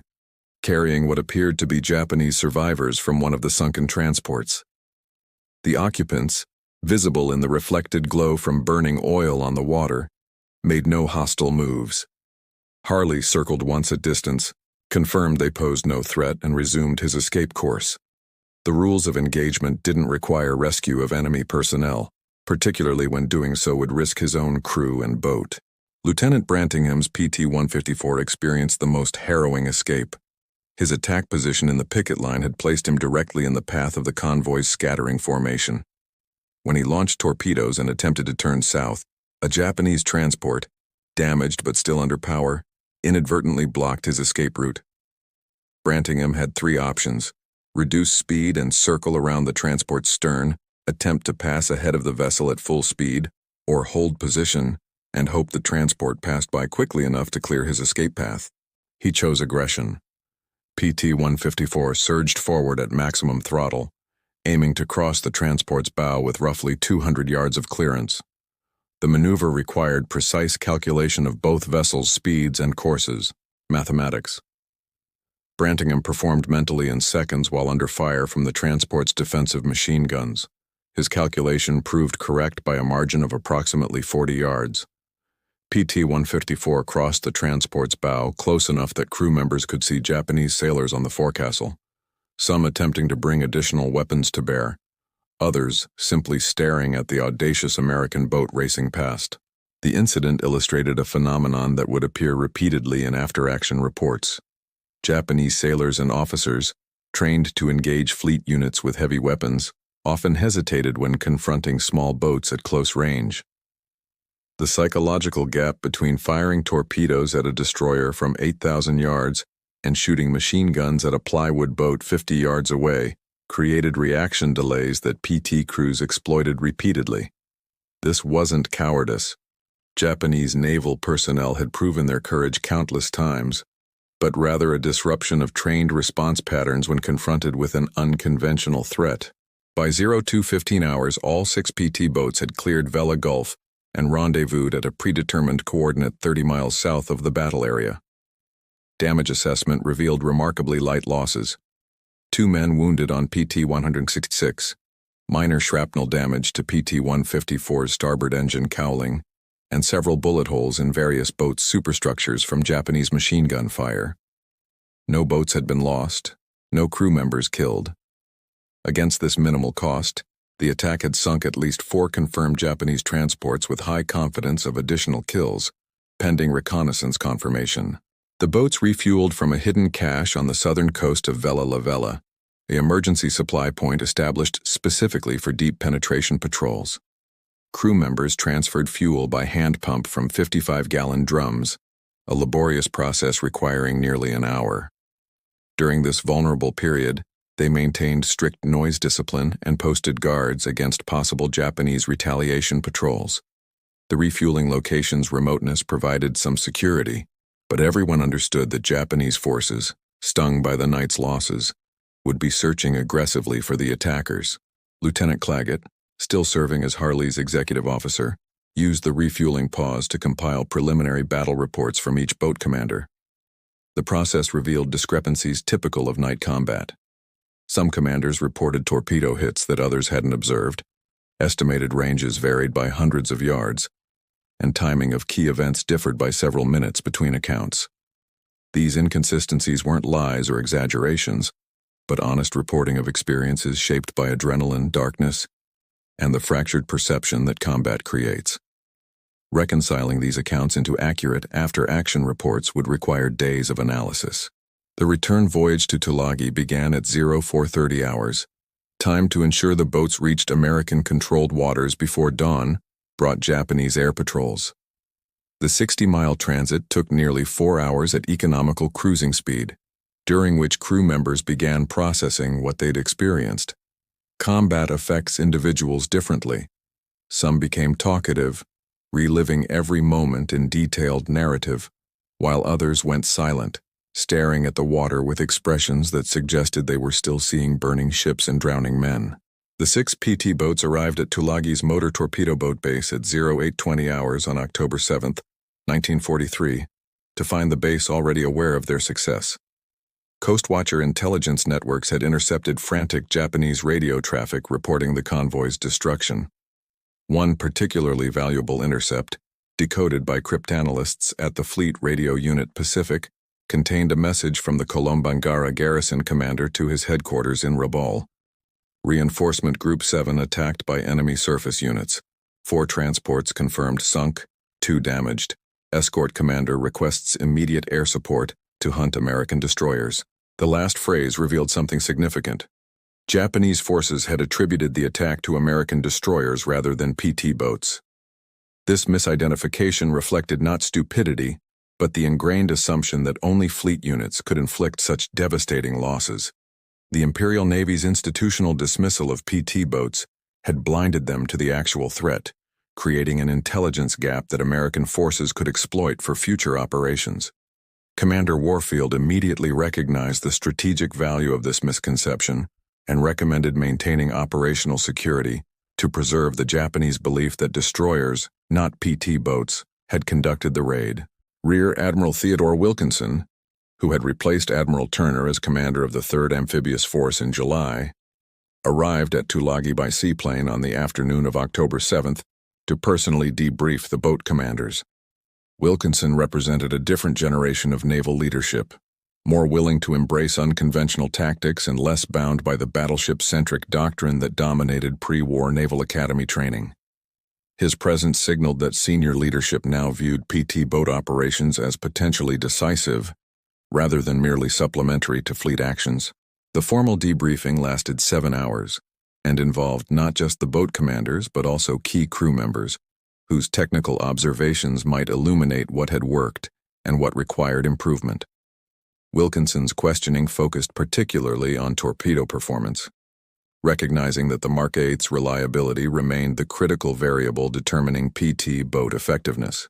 carrying what appeared to be Japanese survivors from one of the sunken transports. The occupants, visible in the reflected glow from burning oil on the water, made no hostile moves. Harley circled once at distance, confirmed they posed no threat, and resumed his escape course. The rules of engagement didn't require rescue of enemy personnel, particularly when doing so would risk his own crew and boat. Lieutenant Brantingham's PT-154 experienced the most harrowing escape. His attack position in the picket line had placed him directly in the path of the convoy's scattering formation. When he launched torpedoes and attempted to turn south, a Japanese transport, damaged but still under power, inadvertently blocked his escape route. Brantingham had 3 options: reduce speed and circle around the transport's stern, attempt to pass ahead of the vessel at full speed, or hold position and hope the transport passed by quickly enough to clear his escape path. He chose aggression. PT-154 surged forward at maximum throttle, aiming to cross the transport's bow with roughly 200 yards of clearance. The maneuver required precise calculation of both vessels' speeds and courses, mathematics. Brantingham performed mentally in seconds while under fire from the transport's defensive machine guns. His calculation proved correct by a margin of approximately 40 yards. PT-154 crossed the transport's bow close enough that crew members could see Japanese sailors on the forecastle, some attempting to bring additional weapons to bear, others simply staring at the audacious American boat racing past. The incident illustrated a phenomenon that would appear repeatedly in after-action reports. Japanese sailors and officers, trained to engage fleet units with heavy weapons, often hesitated when confronting small boats at close range. The psychological gap between firing torpedoes at a destroyer from 8,000 yards and shooting machine guns at a plywood boat 50 yards away created reaction delays that PT crews exploited repeatedly. This wasn't cowardice. Japanese naval personnel had proven their courage countless times, but rather a disruption of trained response patterns when confronted with an unconventional threat. By 02:15 hours, all 6 PT boats had cleared Vela Gulf and rendezvoused at a predetermined coordinate 30 miles south of the battle area. Damage assessment revealed remarkably light losses. 2 men wounded on PT-166, minor shrapnel damage to PT-154's starboard engine cowling, and several bullet holes in various boats' superstructures from Japanese machine gun fire. No boats had been lost, no crew members killed. Against this minimal cost, the attack had sunk at least 4 confirmed Japanese transports with high confidence of additional kills, pending reconnaissance confirmation. The boats refueled from a hidden cache on the southern coast of Vela La Vela, the emergency supply point established specifically for deep penetration patrols. Crew members transferred fuel by hand pump from 55-gallon drums, a laborious process requiring nearly an hour. During this vulnerable period, they maintained strict noise discipline and posted guards against possible Japanese retaliation patrols. The refueling location's remoteness provided some security, But everyone understood that Japanese forces, stung by the night's losses, would be searching aggressively for the attackers. Lieutenant Claggett, still serving as Harley's executive officer, used the refueling pause to compile preliminary battle reports from each boat commander. The process revealed discrepancies typical of night combat. Some commanders reported torpedo hits that others hadn't observed, estimated ranges varied by hundreds of yards, and timing of key events differed by several minutes between accounts. These inconsistencies weren't lies or exaggerations, but honest reporting of experiences shaped by adrenaline, darkness, and the fractured perception that combat creates. Reconciling these accounts into accurate after-action reports would require days of analysis. The return voyage to Tulagi began at 0430 hours. Time to ensure the boats reached American-controlled waters before dawn brought Japanese air patrols. The 60-mile transit took nearly 4 hours at economical cruising speed, during which crew members began processing what they'd experienced. Combat affects individuals differently. Some became talkative, reliving every moment in detailed narrative, while others went silent, staring at the water with expressions that suggested they were still seeing burning ships and drowning men. The 6 PT boats arrived at Tulagi's motor torpedo boat base at 0820 hours on October 7, 1943, to find the base already aware of their success. Coastwatcher intelligence networks had intercepted frantic Japanese radio traffic reporting the convoy's destruction. One particularly valuable intercept, decoded by cryptanalysts at the Fleet Radio Unit Pacific, contained a message from the Kolombangara garrison commander to his headquarters in Rabaul. Reinforcement Group 7 attacked by enemy surface units. 4 transports confirmed sunk, 2 damaged. Escort commander requests immediate air support to hunt American destroyers. The last phrase revealed something significant. Japanese forces had attributed the attack to American destroyers rather than PT boats. This misidentification reflected not stupidity, but the ingrained assumption that only fleet units could inflict such devastating losses. The Imperial Navy's institutional dismissal of PT boats had blinded them to the actual threat, creating an intelligence gap that American forces could exploit for future operations. Commander Warfield immediately recognized the strategic value of this misconception and recommended maintaining operational security to preserve the Japanese belief that destroyers, not PT boats, had conducted the raid. Rear Admiral Theodore Wilkinson, who had replaced Admiral Turner as commander of the 3rd Amphibious Force in July, arrived at Tulagi by seaplane on the afternoon of October 7th to personally debrief the boat commanders. Wilkinson represented a different generation of naval leadership, more willing to embrace unconventional tactics and less bound by the battleship-centric doctrine that dominated pre-war Naval Academy training. His presence signaled that senior leadership now viewed PT boat operations as potentially decisive, rather than merely supplementary to fleet actions. The formal debriefing lasted 7 hours, and involved not just the boat commanders but also key crew members, whose technical observations might illuminate what had worked and what required improvement. Wilkinson's questioning focused particularly on torpedo performance, recognizing that the Mark 8's reliability remained the critical variable determining PT boat effectiveness.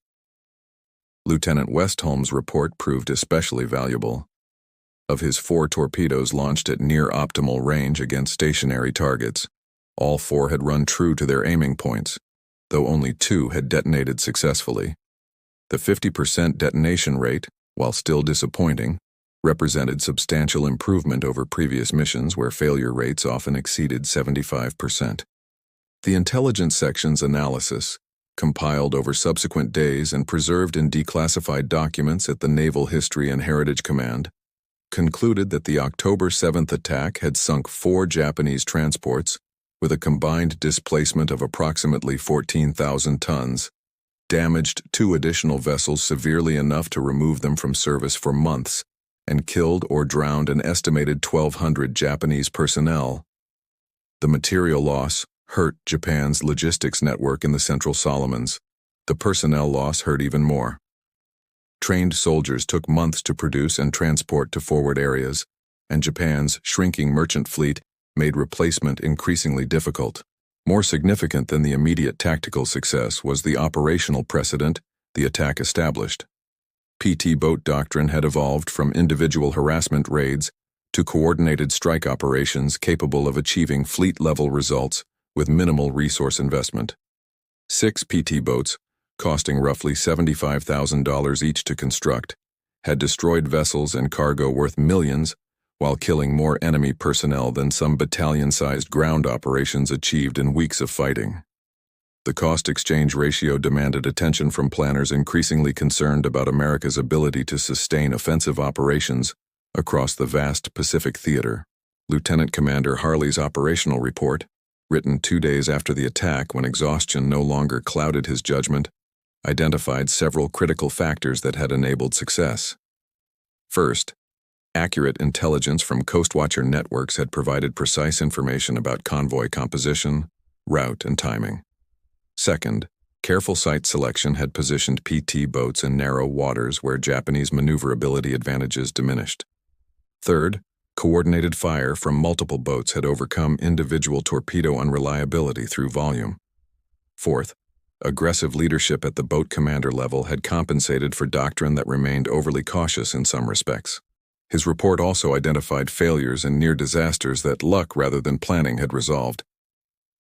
Lieutenant Westholm's report proved especially valuable. Of his 4 torpedoes launched at near-optimal range against stationary targets, all 4 had run true to their aiming points, though only 2 had detonated successfully. The 50% detonation rate, while still disappointing, represented substantial improvement over previous missions where failure rates often exceeded 75%. The intelligence section's analysis, compiled over subsequent days and preserved in declassified documents at the Naval History and Heritage Command, concluded that the October 7th attack had sunk 4 Japanese transports with a combined displacement of approximately 14,000 tons, damaged 2 additional vessels severely enough to remove them from service for months, and killed or drowned an estimated 1,200 Japanese personnel. The material loss hurt Japan's logistics network in the Central Solomons. The personnel loss hurt even more. Trained soldiers took months to produce and transport to forward areas, and Japan's shrinking merchant fleet made replacement increasingly difficult. More significant than the immediate tactical success was the operational precedent the attack established. PT boat doctrine had evolved from individual harassment raids to coordinated strike operations capable of achieving fleet-level results with minimal resource investment. 6 PT boats, costing roughly $75,000 each to construct, had destroyed vessels and cargo worth millions while killing more enemy personnel than some battalion-sized ground operations achieved in weeks of fighting. The cost-exchange ratio demanded attention from planners increasingly concerned about America's ability to sustain offensive operations across the vast Pacific theater. Lieutenant Commander Harley's operational report, written 2 days after the attack when exhaustion no longer clouded his judgment, identified several critical factors that had enabled success. First, accurate intelligence from Coastwatcher networks had provided precise information about convoy composition, route, and timing. Second, careful site selection had positioned PT boats in narrow waters where Japanese maneuverability advantages diminished. Third, coordinated fire from multiple boats had overcome individual torpedo unreliability through volume. Fourth, aggressive leadership at the boat commander level had compensated for doctrine that remained overly cautious in some respects. His report also identified failures and near disasters that luck rather than planning had resolved.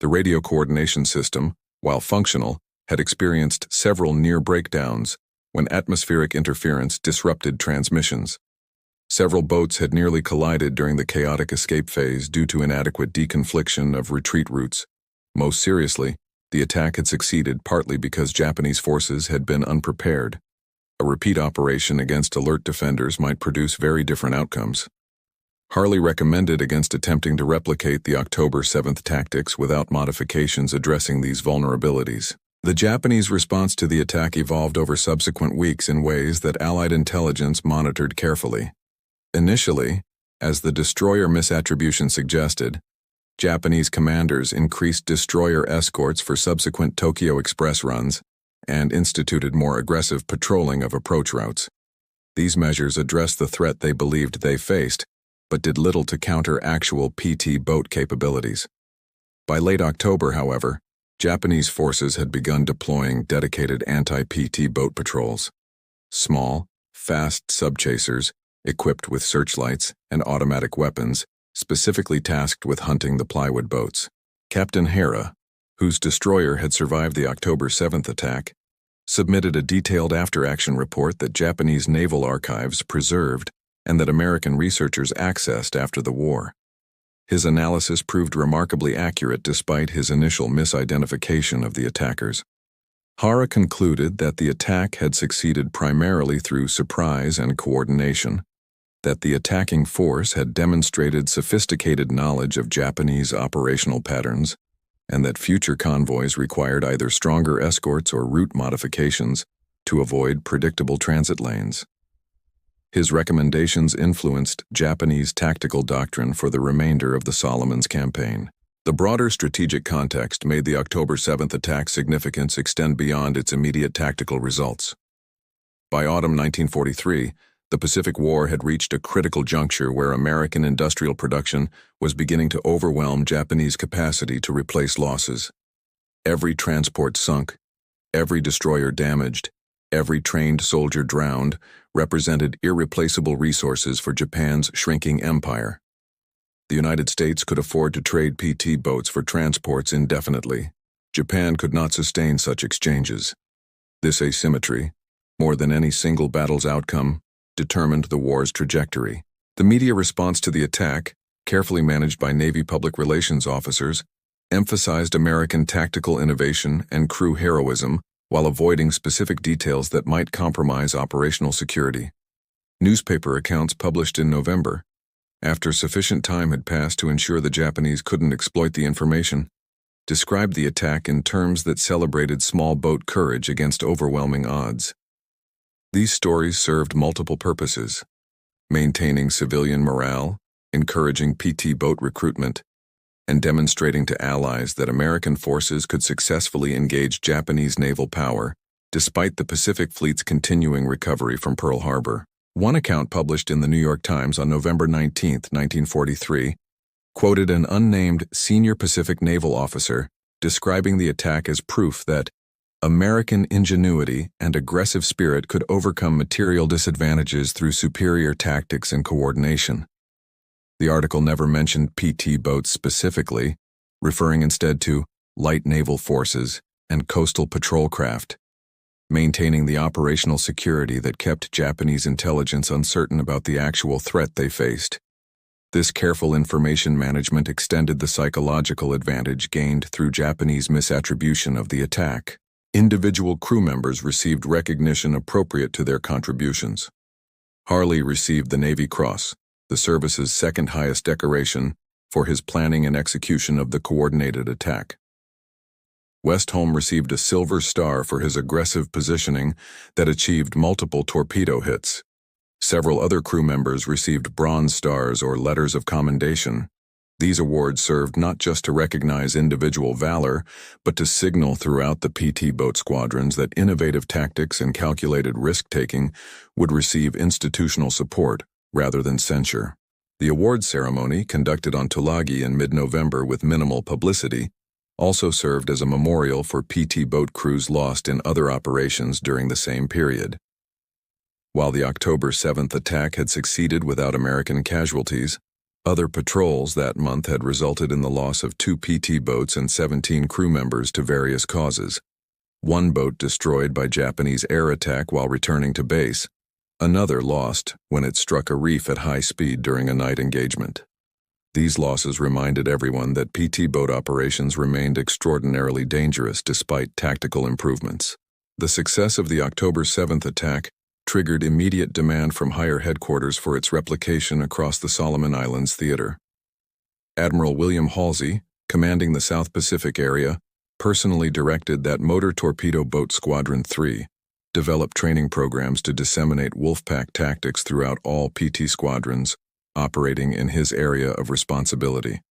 The radio coordination system, while functional, had experienced several near breakdowns when atmospheric interference disrupted transmissions. Several boats had nearly collided during the chaotic escape phase due to inadequate deconfliction of retreat routes. Most seriously, the attack had succeeded partly because Japanese forces had been unprepared. A repeat operation against alert defenders might produce very different outcomes. Harley recommended against attempting to replicate the October 7th tactics without modifications addressing these vulnerabilities. The Japanese response to the attack evolved over subsequent weeks in ways that Allied intelligence monitored carefully. Initially, as the destroyer misattribution suggested, Japanese commanders increased destroyer escorts for subsequent Tokyo Express runs and instituted more aggressive patrolling of approach routes. These measures addressed the threat they believed they faced, but did little to counter actual PT boat capabilities. By late October, however, Japanese forces had begun deploying dedicated anti-PT boat patrols. Small, fast subchasers, equipped with searchlights and automatic weapons, specifically tasked with hunting the plywood boats. Captain Hara, whose destroyer had survived the October 7th attack, submitted a detailed after-action report that Japanese naval archives preserved and that American researchers accessed after the war. His analysis proved remarkably accurate despite his initial misidentification of the attackers. Hara concluded that the attack had succeeded primarily through surprise and coordination, that the attacking force had demonstrated sophisticated knowledge of Japanese operational patterns, and that future convoys required either stronger escorts or route modifications to avoid predictable transit lanes. His recommendations influenced Japanese tactical doctrine for the remainder of the Solomons campaign. The broader strategic context made the October 7th attack's significance extend beyond its immediate tactical results. By autumn 1943, the Pacific War had reached a critical juncture where American industrial production was beginning to overwhelm Japanese capacity to replace losses. Every transport sunk, every destroyer damaged, every trained soldier drowned represented irreplaceable resources for Japan's shrinking empire. The United States could afford to trade PT boats for transports indefinitely. Japan could not sustain such exchanges. This asymmetry, more than any single battle's outcome, determined the war's trajectory. The media response to the attack, carefully managed by Navy public relations officers, emphasized American tactical innovation and crew heroism while avoiding specific details that might compromise operational security. Newspaper accounts published in November, after sufficient time had passed to ensure the Japanese couldn't exploit the information, described the attack in terms that celebrated small boat courage against overwhelming odds. These stories served multiple purposes: maintaining civilian morale, encouraging PT boat recruitment, and demonstrating to allies that American forces could successfully engage Japanese naval power despite the Pacific Fleet's continuing recovery from Pearl Harbor. One account published in the New York Times on November 19, 1943, quoted an unnamed senior Pacific naval officer describing the attack as proof that American ingenuity and aggressive spirit could overcome material disadvantages through superior tactics and coordination. The article never mentioned PT boats specifically, referring instead to light naval forces and coastal patrol craft, maintaining the operational security that kept Japanese intelligence uncertain about the actual threat they faced. This careful information management extended the psychological advantage gained through Japanese misattribution of the attack. Individual crew members received recognition appropriate to their contributions. Harley received the Navy Cross, the service's second highest decoration, for his planning and execution of the coordinated attack. Westholm received a Silver Star for his aggressive positioning that achieved multiple torpedo hits. Several other crew members received Bronze Stars or Letters of Commendation. These awards served not just to recognize individual valor, but to signal throughout the PT boat squadrons that innovative tactics and calculated risk-taking would receive institutional support rather than censure. The awards ceremony, conducted on Tulagi in mid-November with minimal publicity, also served as a memorial for PT boat crews lost in other operations during the same period. While the October 7th attack had succeeded without American casualties, other patrols that month had resulted in the loss of 2 PT boats and 17 crew members to various causes. One boat destroyed by Japanese air attack while returning to base, another lost when it struck a reef at high speed during a night engagement. These losses reminded everyone that PT boat operations remained extraordinarily dangerous despite tactical improvements. The success of the October 7th attack triggered immediate demand from higher headquarters for its replication across the Solomon Islands theater. Admiral William Halsey, commanding the South Pacific area, personally directed that Motor Torpedo Boat Squadron 3 develop training programs to disseminate Wolfpack tactics throughout all PT squadrons operating in his area of responsibility.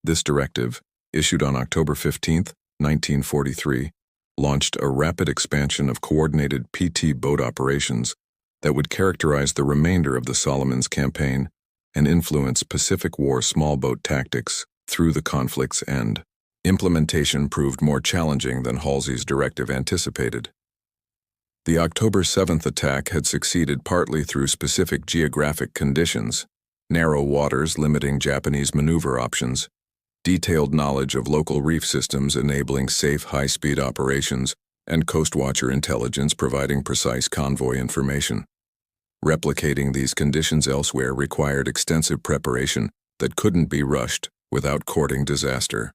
This directive, issued on October 15, 1943, launched a rapid expansion of coordinated PT boat operations that would characterize the remainder of the Solomons campaign and influence Pacific War small boat tactics through the conflict's end. Implementation proved more challenging than Halsey's directive anticipated. The October 7th attack had succeeded partly through specific geographic conditions, narrow waters limiting Japanese maneuver options, detailed knowledge of local reef systems enabling safe high-speed operations, and coastwatcher intelligence providing precise convoy information. Replicating these conditions elsewhere required extensive preparation that couldn't be rushed without courting disaster.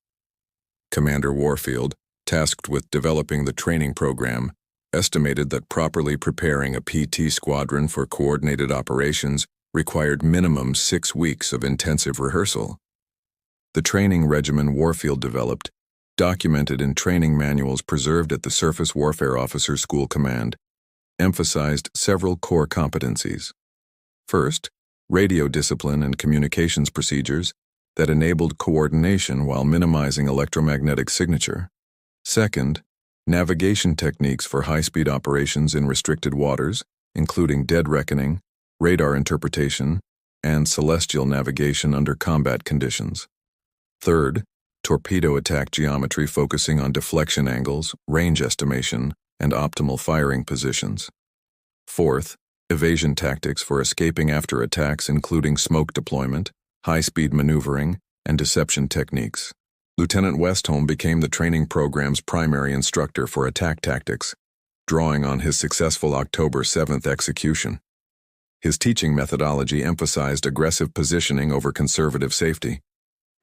Commander Warfield, tasked with developing the training program, estimated that properly preparing a PT squadron for coordinated operations required minimum 6 weeks of intensive rehearsal. The training regimen Warfield developed, documented in training manuals preserved at the Surface Warfare Officers School Command, emphasized several core competencies. First, radio discipline and communications procedures that enabled coordination while minimizing electromagnetic signature. Second, navigation techniques for high-speed operations in restricted waters, including dead reckoning, radar interpretation, and celestial navigation under combat conditions. Third, torpedo attack geometry focusing on deflection angles, range estimation, and optimal firing positions. Fourth, evasion tactics for escaping after attacks including smoke deployment, high-speed maneuvering, and deception techniques. Lieutenant Westholm became the training program's primary instructor for attack tactics, drawing on his successful October 7th execution. His teaching methodology emphasized aggressive positioning over conservative safety,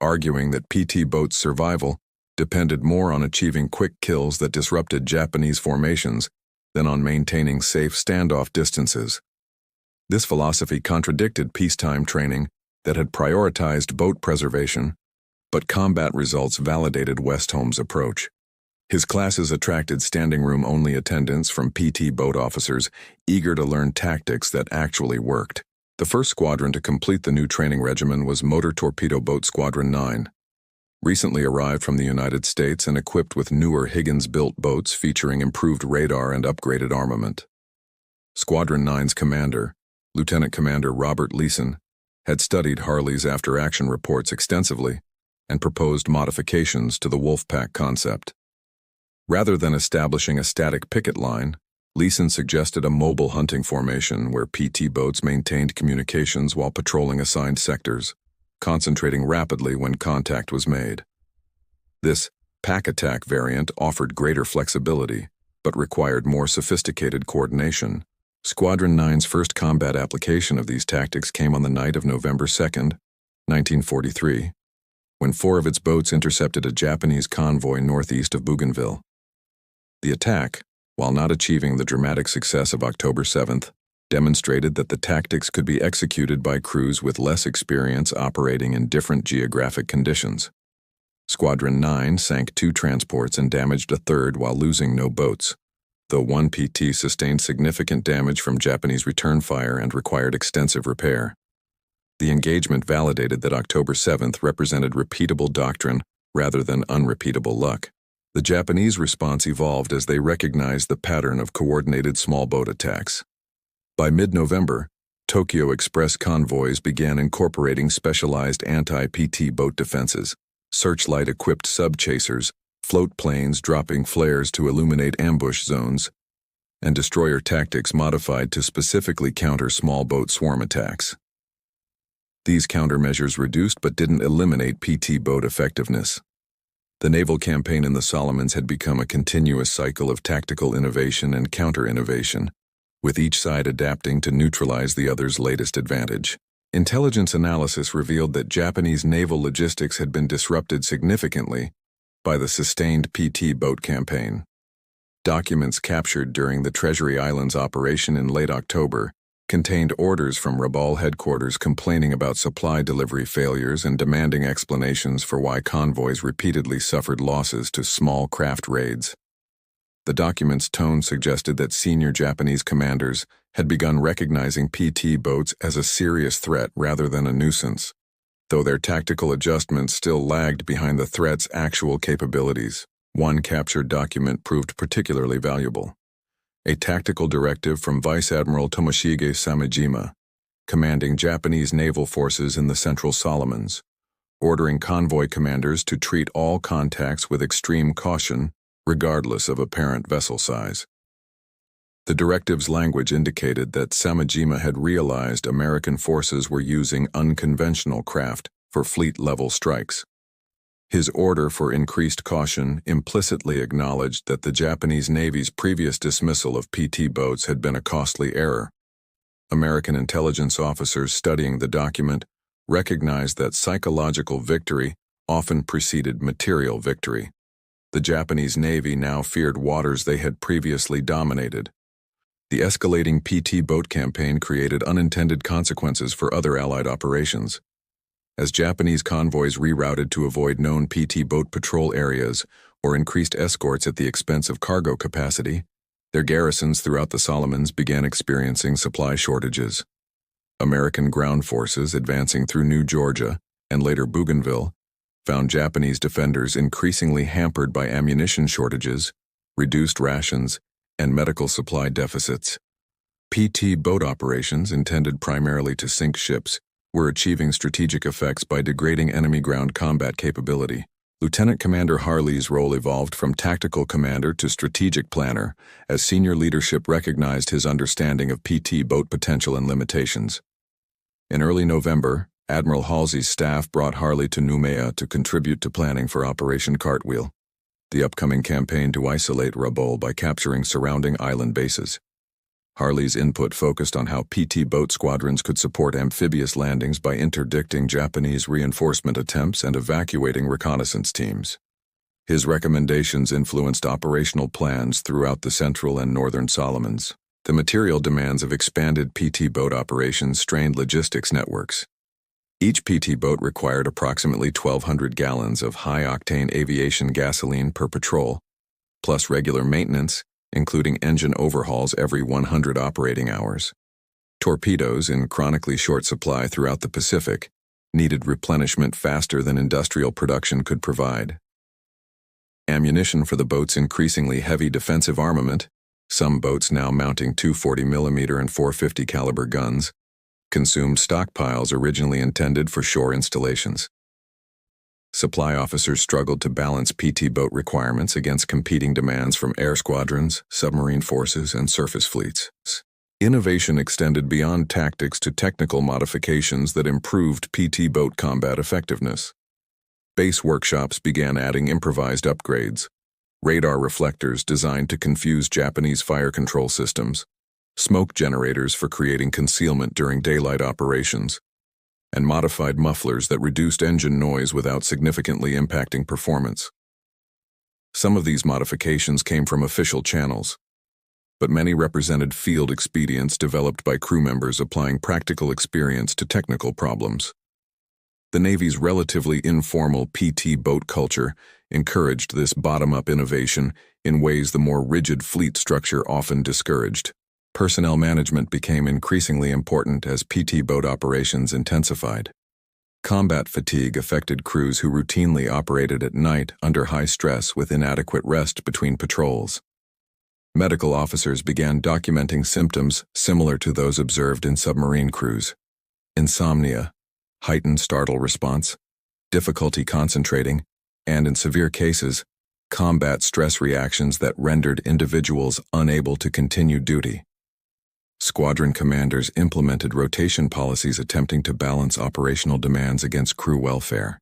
arguing that PT boats' survival depended more on achieving quick kills that disrupted Japanese formations than on maintaining safe standoff distances. This philosophy contradicted peacetime training that had prioritized boat preservation, but combat results validated Westholm's approach. His classes attracted standing-room-only attendance from PT boat officers eager to learn tactics that actually worked. The first squadron to complete the new training regimen was Motor Torpedo Boat Squadron 9. Recently arrived from the United States and equipped with newer Higgins-built boats featuring improved radar and upgraded armament. Squadron 9's commander, Lieutenant Commander Robert Leeson, had studied Harley's after-action reports extensively and proposed modifications to the Wolfpack concept. Rather than establishing a static picket line, Leeson suggested a mobile hunting formation where PT boats maintained communications while patrolling assigned sectors, concentrating rapidly when contact was made. This pack attack variant offered greater flexibility, but required more sophisticated coordination. Squadron Nine's first combat application of these tactics came on the night of November 2, 1943, when 4 of its boats intercepted a Japanese convoy northeast of Bougainville. The attack, while not achieving the dramatic success of October 7th, demonstrated that the tactics could be executed by crews with less experience operating in different geographic conditions. Squadron 9 sank 2 transports and damaged a third while losing no boats, though 1 PT sustained significant damage from Japanese return fire and required extensive repair. The engagement validated that October 7th represented repeatable doctrine rather than unrepeatable luck. The Japanese response evolved as they recognized the pattern of coordinated small boat attacks. By mid-November, Tokyo Express convoys began incorporating specialized anti-PT boat defenses, searchlight-equipped sub-chasers, float planes dropping flares to illuminate ambush zones, and destroyer tactics modified to specifically counter small boat swarm attacks. These countermeasures reduced but didn't eliminate PT boat effectiveness. The naval campaign in the Solomons had become a continuous cycle of tactical innovation and counter-innovation, with each side adapting to neutralize the other's latest advantage. Intelligence analysis revealed that Japanese naval logistics had been disrupted significantly by the sustained PT boat campaign. Documents captured during the Treasury Islands operation in late October contained orders from Rabaul headquarters complaining about supply delivery failures and demanding explanations for why convoys repeatedly suffered losses to small craft raids. The document's tone suggested that senior Japanese commanders had begun recognizing PT boats as a serious threat rather than a nuisance, though their tactical adjustments still lagged behind the threat's actual capabilities. One captured document proved particularly valuable. A tactical directive from Vice Admiral Tomoshige Samejima, commanding Japanese naval forces in the Central Solomons, ordering convoy commanders to treat all contacts with extreme caution, regardless of apparent vessel size. The directive's language indicated that Samejima had realized American forces were using unconventional craft for fleet-level strikes. His order for increased caution implicitly acknowledged that the Japanese Navy's previous dismissal of PT boats had been a costly error. American intelligence officers studying the document recognized that psychological victory often preceded material victory. The Japanese Navy now feared waters they had previously dominated. The escalating PT boat campaign created unintended consequences for other Allied operations. As Japanese convoys rerouted to avoid known PT boat patrol areas or increased escorts at the expense of cargo capacity, their garrisons throughout the Solomons began experiencing supply shortages. American ground forces advancing through New Georgia and later Bougainville found Japanese defenders increasingly hampered by ammunition shortages, reduced rations, and medical supply deficits. PT boat operations intended primarily to sink ships were achieving strategic effects by degrading enemy ground combat capability. Lieutenant Commander Harley's role evolved from tactical commander to strategic planner as senior leadership recognized his understanding of PT boat potential and limitations. In early November, Admiral Halsey's staff brought Harley to Noumea to contribute to planning for Operation Cartwheel, the upcoming campaign to isolate Rabaul by capturing surrounding island bases. Harley's input focused on how PT boat squadrons could support amphibious landings by interdicting Japanese reinforcement attempts and evacuating reconnaissance teams. His recommendations influenced operational plans throughout the Central and Northern Solomons. The material demands of expanded PT boat operations strained logistics networks. Each PT boat required approximately 1,200 gallons of high-octane aviation gasoline per patrol, plus regular maintenance, including engine overhauls every 100 operating hours. Torpedoes, in chronically short supply throughout the Pacific, needed replenishment faster than industrial production could provide. Ammunition for the boat's increasingly heavy defensive armament, some boats now mounting 240mm and 450 caliber guns, consumed stockpiles originally intended for shore installations. Supply officers struggled to balance PT boat requirements against competing demands from air squadrons, submarine forces, and surface fleets. Innovation extended beyond tactics to technical modifications that improved PT boat combat effectiveness. Base workshops began adding improvised upgrades, radar reflectors designed to confuse Japanese fire control systems, smoke generators for creating concealment during daylight operations, and modified mufflers that reduced engine noise without significantly impacting performance. Some of these modifications came from official channels, but many represented field expedients developed by crew members applying practical experience to technical problems. The Navy's relatively informal PT boat culture encouraged this bottom-up innovation in ways the more rigid fleet structure often discouraged. Personnel management became increasingly important as PT boat operations intensified. Combat fatigue affected crews who routinely operated at night under high stress with inadequate rest between patrols. Medical officers began documenting symptoms similar to those observed in submarine crews: insomnia, heightened startle response, difficulty concentrating, and in severe cases, combat stress reactions that rendered individuals unable to continue duty. Squadron commanders implemented rotation policies attempting to balance operational demands against crew welfare.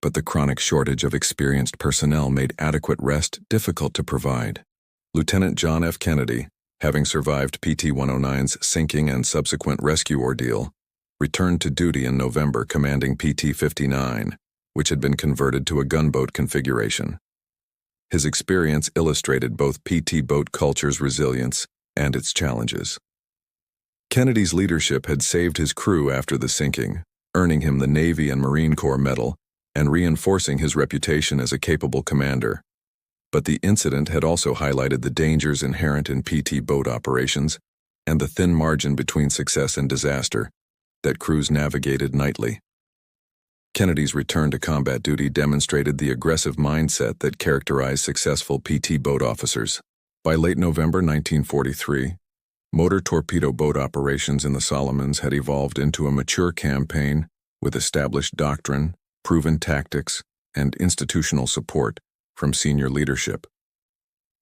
But the chronic shortage of experienced personnel made adequate rest difficult to provide. Lieutenant John F. Kennedy, having survived PT-109's sinking and subsequent rescue ordeal, returned to duty in November commanding PT-59, which had been converted to a gunboat configuration. His experience illustrated both PT boat culture's resilience and its challenges. Kennedy's leadership had saved his crew after the sinking, earning him the Navy and Marine Corps Medal and reinforcing his reputation as a capable commander. But the incident had also highlighted the dangers inherent in PT boat operations and the thin margin between success and disaster that crews navigated nightly. Kennedy's return to combat duty demonstrated the aggressive mindset that characterized successful PT boat officers. By late November 1943, motor torpedo boat operations in the Solomons had evolved into a mature campaign with established doctrine, proven tactics, and institutional support from senior leadership.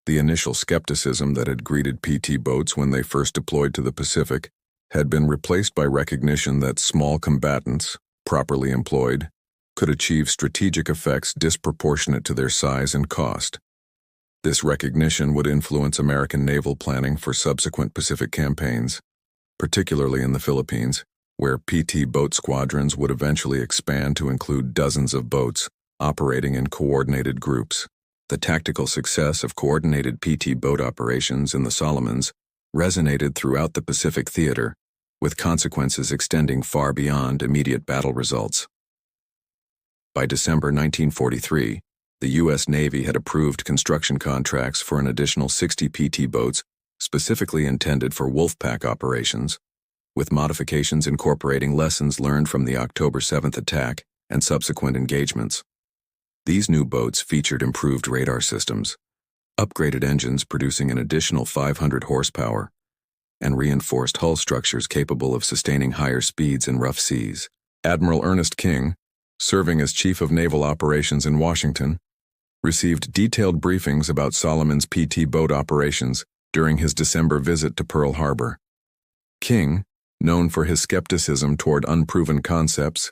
The initial skepticism that had greeted PT boats when they first deployed to the Pacific had been replaced by recognition that small combatants, properly employed, could achieve strategic effects disproportionate to their size and cost. This recognition would influence American naval planning for subsequent Pacific campaigns, particularly in the Philippines, where PT boat squadrons would eventually expand to include dozens of boats operating in coordinated groups. The tactical success of coordinated PT boat operations in the Solomons resonated throughout the Pacific theater, with consequences extending far beyond immediate battle results. By December 1943, the U.S. Navy had approved construction contracts for an additional 60 PT boats specifically intended for Wolfpack operations, with modifications incorporating lessons learned from the October 7th attack and subsequent engagements. These new boats featured improved radar systems, upgraded engines producing an additional 500 horsepower, and reinforced hull structures capable of sustaining higher speeds in rough seas. Admiral Ernest King, serving as Chief of Naval Operations in Washington, received detailed briefings about Solomon's PT boat operations during his December visit to Pearl Harbor. King, known for his skepticism toward unproven concepts,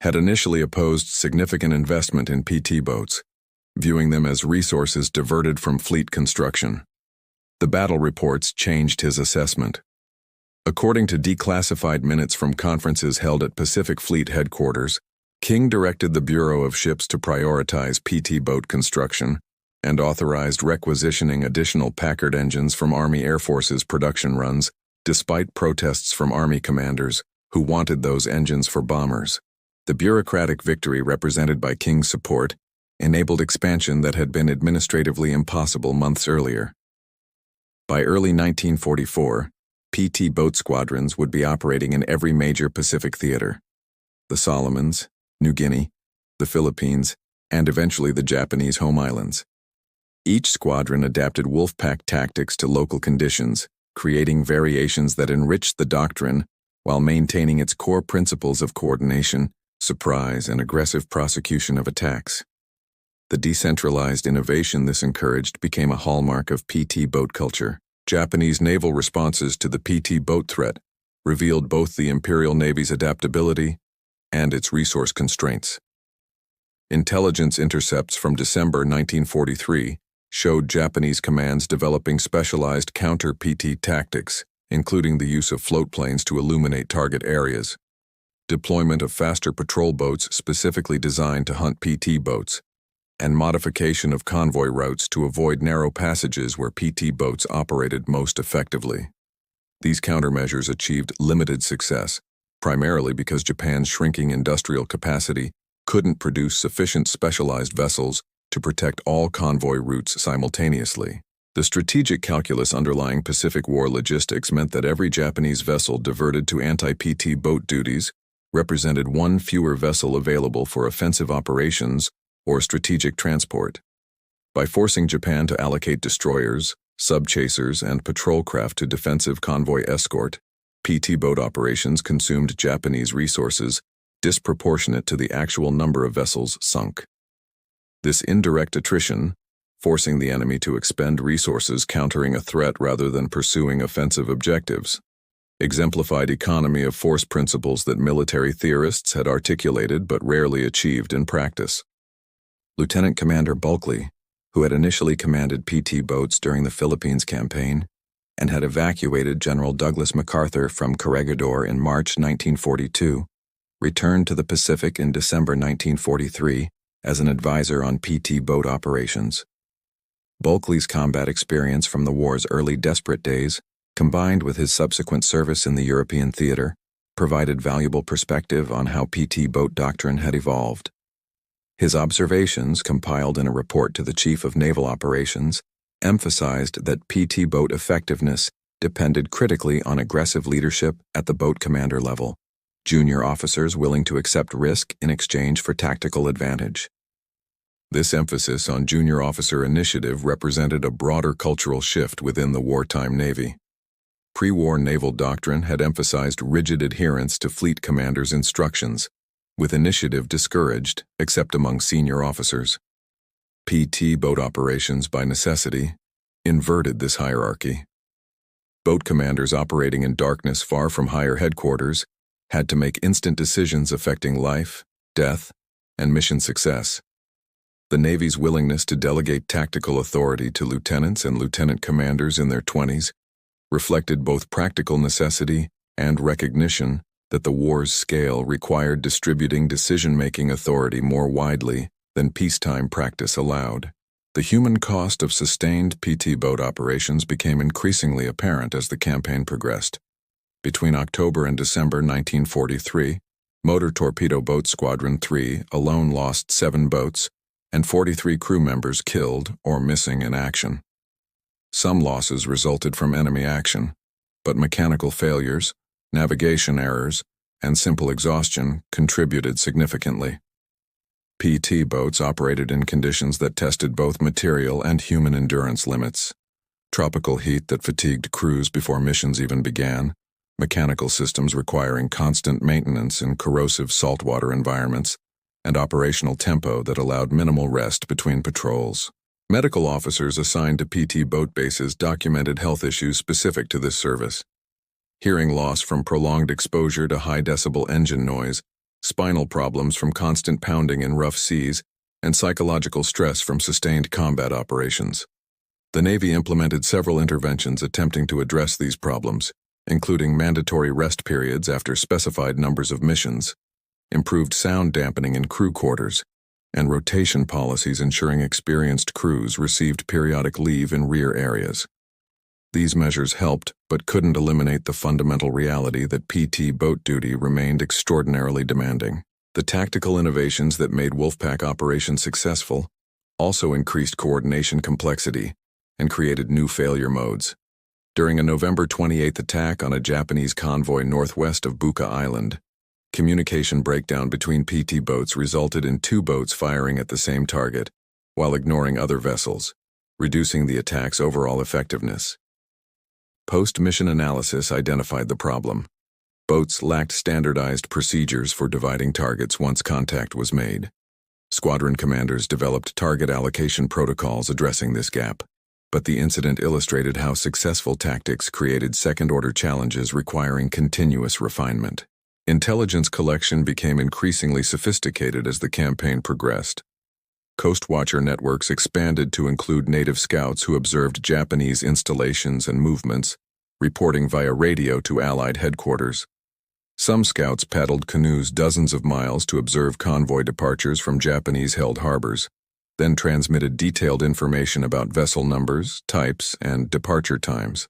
had initially opposed significant investment in PT boats, viewing them as resources diverted from fleet construction. The battle reports changed his assessment. According to declassified minutes from conferences held at Pacific Fleet headquarters, King directed the Bureau of Ships to prioritize PT boat construction and authorized requisitioning additional Packard engines from Army Air Force's production runs, despite protests from Army commanders who wanted those engines for bombers. The bureaucratic victory represented by King's support enabled expansion that had been administratively impossible months earlier. By early 1944, PT boat squadrons would be operating in every major Pacific theater: the Solomons, New Guinea, the Philippines, and eventually the Japanese home islands. Each squadron adapted Wolfpack tactics to local conditions, creating variations that enriched the doctrine while maintaining its core principles of coordination, surprise, and aggressive prosecution of attacks. The decentralized innovation this encouraged became a hallmark of PT boat culture. Japanese naval responses to the PT boat threat revealed both the Imperial Navy's adaptability and its resource constraints. Intelligence intercepts from December 1943 showed Japanese commands developing specialized counter-PT tactics, including the use of float planes to illuminate target areas, deployment of faster patrol boats specifically designed to hunt PT boats, and modification of convoy routes to avoid narrow passages where PT boats operated most effectively. These countermeasures achieved limited success, primarily because Japan's shrinking industrial capacity couldn't produce sufficient specialized vessels to protect all convoy routes simultaneously. The strategic calculus underlying Pacific War logistics meant that every Japanese vessel diverted to anti-PT boat duties represented one fewer vessel available for offensive operations or strategic transport. By forcing Japan to allocate destroyers, sub-chasers, and patrol craft to defensive convoy escort, PT boat operations consumed Japanese resources disproportionate to the actual number of vessels sunk. This indirect attrition, forcing the enemy to expend resources countering a threat rather than pursuing offensive objectives, exemplified economy of force principles that military theorists had articulated but rarely achieved in practice. Lieutenant Commander Bulkley, who had initially commanded PT boats during the Philippines campaign and had evacuated General Douglas MacArthur from Corregidor in March 1942, returned to the Pacific in December 1943 as an advisor on PT boat operations. Bulkley's combat experience from the war's early desperate days, combined with his subsequent service in the European theater, provided valuable perspective on how PT boat doctrine had evolved. His observations, compiled in a report to the Chief of Naval Operations, emphasized that PT boat effectiveness depended critically on aggressive leadership at the boat commander level, junior officers willing to accept risk in exchange for tactical advantage. This emphasis on junior officer initiative represented a broader cultural shift within the wartime Navy. Pre-war naval doctrine had emphasized rigid adherence to fleet commanders' instructions, with initiative discouraged except among senior officers. PT boat operations, by necessity, inverted this hierarchy. Boat commanders operating in darkness far from higher headquarters had to make instant decisions affecting life, death, and mission success. The Navy's willingness to delegate tactical authority to lieutenants and lieutenant commanders in their 20s reflected both practical necessity and recognition that the war's scale required distributing decision-making authority more widely than peacetime practice allowed. The human cost of sustained PT boat operations became increasingly apparent as the campaign progressed. Between October and December 1943, motor torpedo boat Squadron 3 alone lost 7 boats and 43 crew members killed or missing in action. Some losses resulted from enemy action, but mechanical failures, navigation errors, and simple exhaustion contributed significantly. PT boats operated in conditions that tested both material and human endurance limits. Tropical heat that fatigued crews before missions even began, mechanical systems requiring constant maintenance in corrosive saltwater environments, and operational tempo that allowed minimal rest between patrols. Medical officers assigned to PT boat bases documented health issues specific to this service. Hearing loss from prolonged exposure to high-decibel engine noise, spinal problems from constant pounding in rough seas, and psychological stress from sustained combat operations. The Navy implemented several interventions attempting to address these problems, including mandatory rest periods after specified numbers of missions, improved sound dampening in crew quarters, and rotation policies ensuring experienced crews received periodic leave in rear areas. These measures helped, but couldn't eliminate the fundamental reality that PT boat duty remained extraordinarily demanding. The tactical innovations that made Wolfpack operations successful also increased coordination complexity and created new failure modes. During a November 28th attack on a Japanese convoy northwest of Buka Island, communication breakdown between PT boats resulted in 2 boats firing at the same target, while ignoring other vessels, reducing the attack's overall effectiveness. Post-mission analysis identified the problem. Boats lacked standardized procedures for dividing targets once contact was made. Squadron commanders developed target allocation protocols addressing this gap, but the incident illustrated how successful tactics created second-order challenges requiring continuous refinement. Intelligence collection became increasingly sophisticated as the campaign progressed. Coast Watcher networks expanded to include native scouts who observed Japanese installations and movements, reporting via radio to Allied headquarters. Some scouts paddled canoes dozens of miles to observe convoy departures from Japanese-held harbors, then transmitted detailed information about vessel numbers, types, and departure times.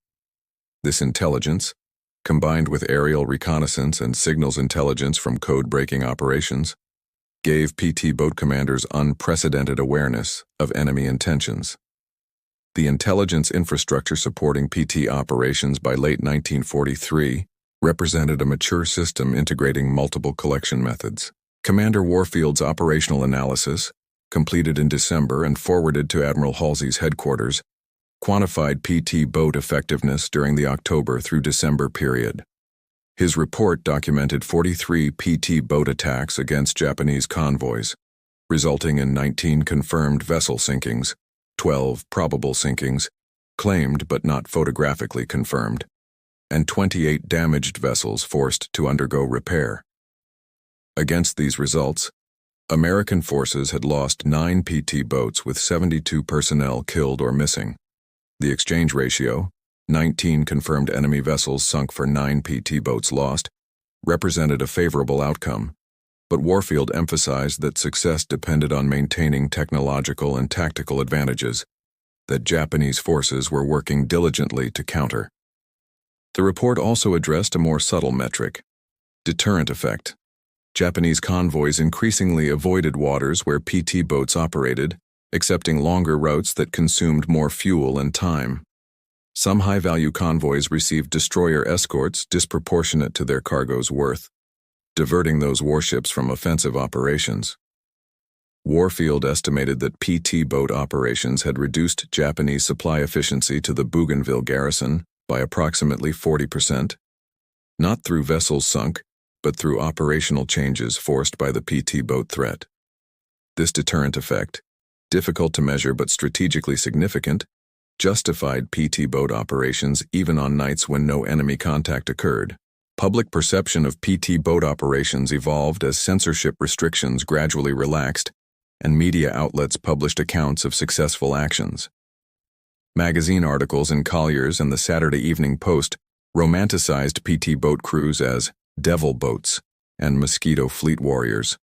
This intelligence, combined with aerial reconnaissance and signals intelligence from code-breaking operations, gave PT boat commanders unprecedented awareness of enemy intentions. The intelligence infrastructure supporting PT operations by late 1943 represented a mature system integrating multiple collection methods. Commander Warfield's operational analysis, completed in December and forwarded to Admiral Halsey's headquarters, quantified PT boat effectiveness during the October through December period. His report documented 43 PT boat attacks against Japanese convoys, resulting in 19 confirmed vessel sinkings, 12 probable sinkings, claimed but not photographically confirmed, and 28 damaged vessels forced to undergo repair. Against these results, American forces had lost 9 PT boats with 72 personnel killed or missing. The exchange ratio, 19 confirmed enemy vessels sunk for 9 PT boats lost, represented a favorable outcome, but Warfield emphasized that success depended on maintaining technological and tactical advantages that Japanese forces were working diligently to counter. The report also addressed a more subtle metric: deterrent effect. Japanese convoys increasingly avoided waters where PT boats operated, accepting longer routes that consumed more fuel and time. Some high-value convoys received destroyer escorts disproportionate to their cargo's worth, diverting those warships from offensive operations. Warfield estimated that PT boat operations had reduced Japanese supply efficiency to the Bougainville garrison by approximately 40%, not through vessels sunk, but through operational changes forced by the PT boat threat. This deterrent effect, difficult to measure but strategically significant, justified PT boat operations even on nights when no enemy contact occurred. Public perception of PT boat operations evolved as censorship restrictions gradually relaxed and media outlets published accounts of successful actions. Magazine articles in Collier's and the Saturday Evening Post romanticized PT boat crews as devil boats and mosquito fleet warriors,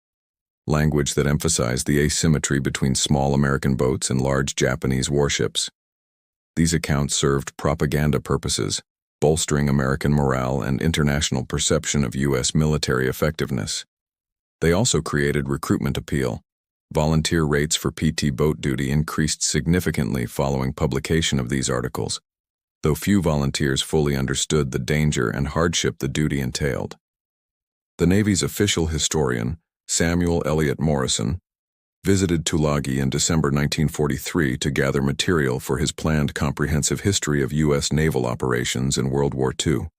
language that emphasized the asymmetry between small American boats and large Japanese warships. These accounts served propaganda purposes, bolstering American morale and international perception of U.S. military effectiveness. They also created recruitment appeal. Volunteer rates for PT boat duty increased significantly following publication of these articles, though few volunteers fully understood the danger and hardship the duty entailed. The Navy's official historian, Samuel Eliot Morrison, visited Tulagi in December 1943 to gather material for his planned comprehensive history of U.S. naval operations in World War II.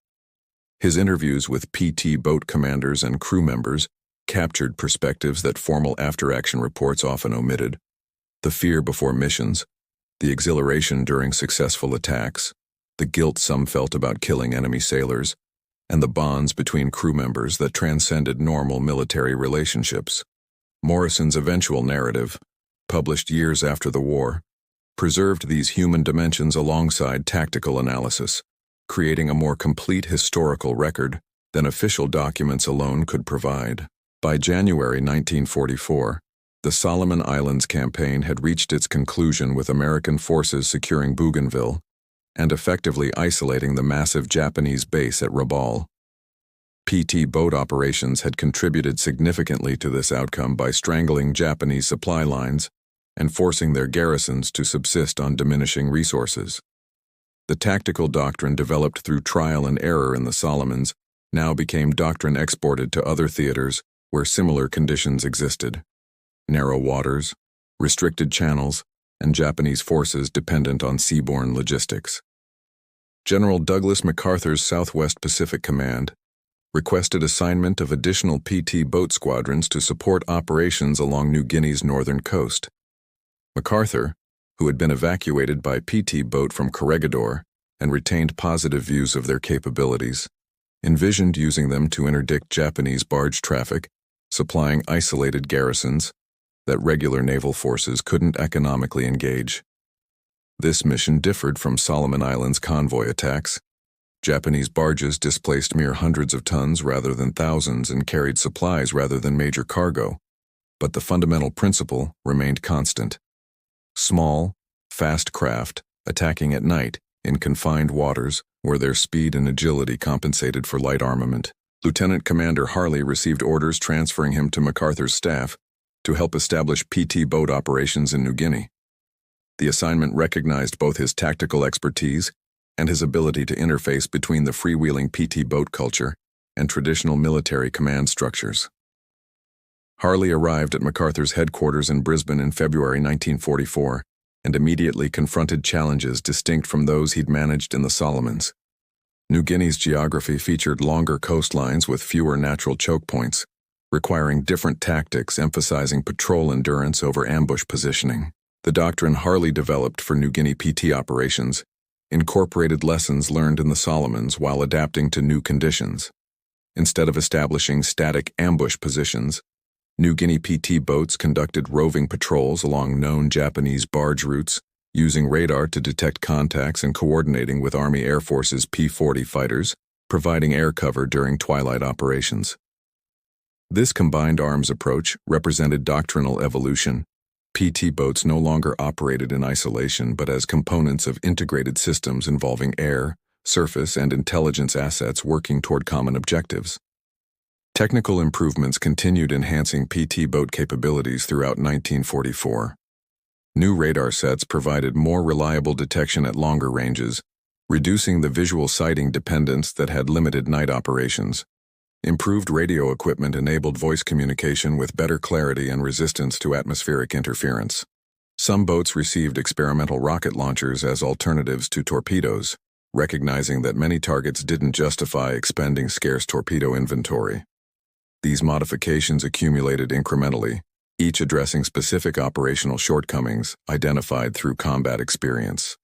His interviews with PT boat commanders and crew members captured perspectives that formal after-action reports often omitted: the fear before missions, the exhilaration during successful attacks, the guilt some felt about killing enemy sailors, and the bonds between crew members that transcended normal military relationships. Morrison's eventual narrative, published years after the war, preserved these human dimensions alongside tactical analysis, creating a more complete historical record than official documents alone could provide. By January 1944, the Solomon Islands campaign had reached its conclusion with American forces securing Bougainville and effectively isolating the massive Japanese base at Rabaul. PT boat operations had contributed significantly to this outcome by strangling Japanese supply lines and forcing their garrisons to subsist on diminishing resources. The tactical doctrine developed through trial and error in the Solomons now became doctrine exported to other theaters where similar conditions existed: narrow waters, restricted channels, and Japanese forces dependent on seaborne logistics. General Douglas MacArthur's Southwest Pacific Command, requested assignment of additional PT boat squadrons to support operations along New Guinea's northern coast. MacArthur, who had been evacuated by PT boat from Corregidor and retained positive views of their capabilities, envisioned using them to interdict Japanese barge traffic, supplying isolated garrisons that regular naval forces couldn't economically engage. This mission differed from Solomon Islands convoy attacks. Japanese barges displaced mere hundreds of tons rather than thousands and carried supplies rather than major cargo, but the fundamental principle remained constant. Small, fast craft, attacking at night, in confined waters, where their speed and agility compensated for light armament. Lieutenant Commander Harley received orders transferring him to MacArthur's staff to help establish PT boat operations in New Guinea. The assignment recognized both his tactical expertise and his ability to interface between the freewheeling PT boat culture and traditional military command structures. Harley arrived at MacArthur's headquarters in Brisbane in February 1944 and immediately confronted challenges distinct from those he'd managed in the Solomons. New Guinea's geography featured longer coastlines with fewer natural choke points, requiring different tactics emphasizing patrol endurance over ambush positioning. The doctrine Harley developed for New Guinea PT operations incorporated lessons learned in the Solomons while adapting to new conditions. Instead of establishing static ambush positions, New Guinea PT boats conducted roving patrols along known Japanese barge routes, using radar to detect contacts and coordinating with Army Air Force's P-40 fighters, providing air cover during twilight operations. This combined arms approach represented doctrinal evolution. PT boats no longer operated in isolation but as components of integrated systems involving air, surface, and intelligence assets working toward common objectives. Technical improvements continued enhancing PT boat capabilities throughout 1944. New radar sets provided more reliable detection at longer ranges, reducing the visual sighting dependence that had limited night operations. Improved radio equipment enabled voice communication with better clarity and resistance to atmospheric interference. Some boats received experimental rocket launchers as alternatives to torpedoes, recognizing that many targets didn't justify expending scarce torpedo inventory. These modifications accumulated incrementally, each addressing specific operational shortcomings identified through combat experience.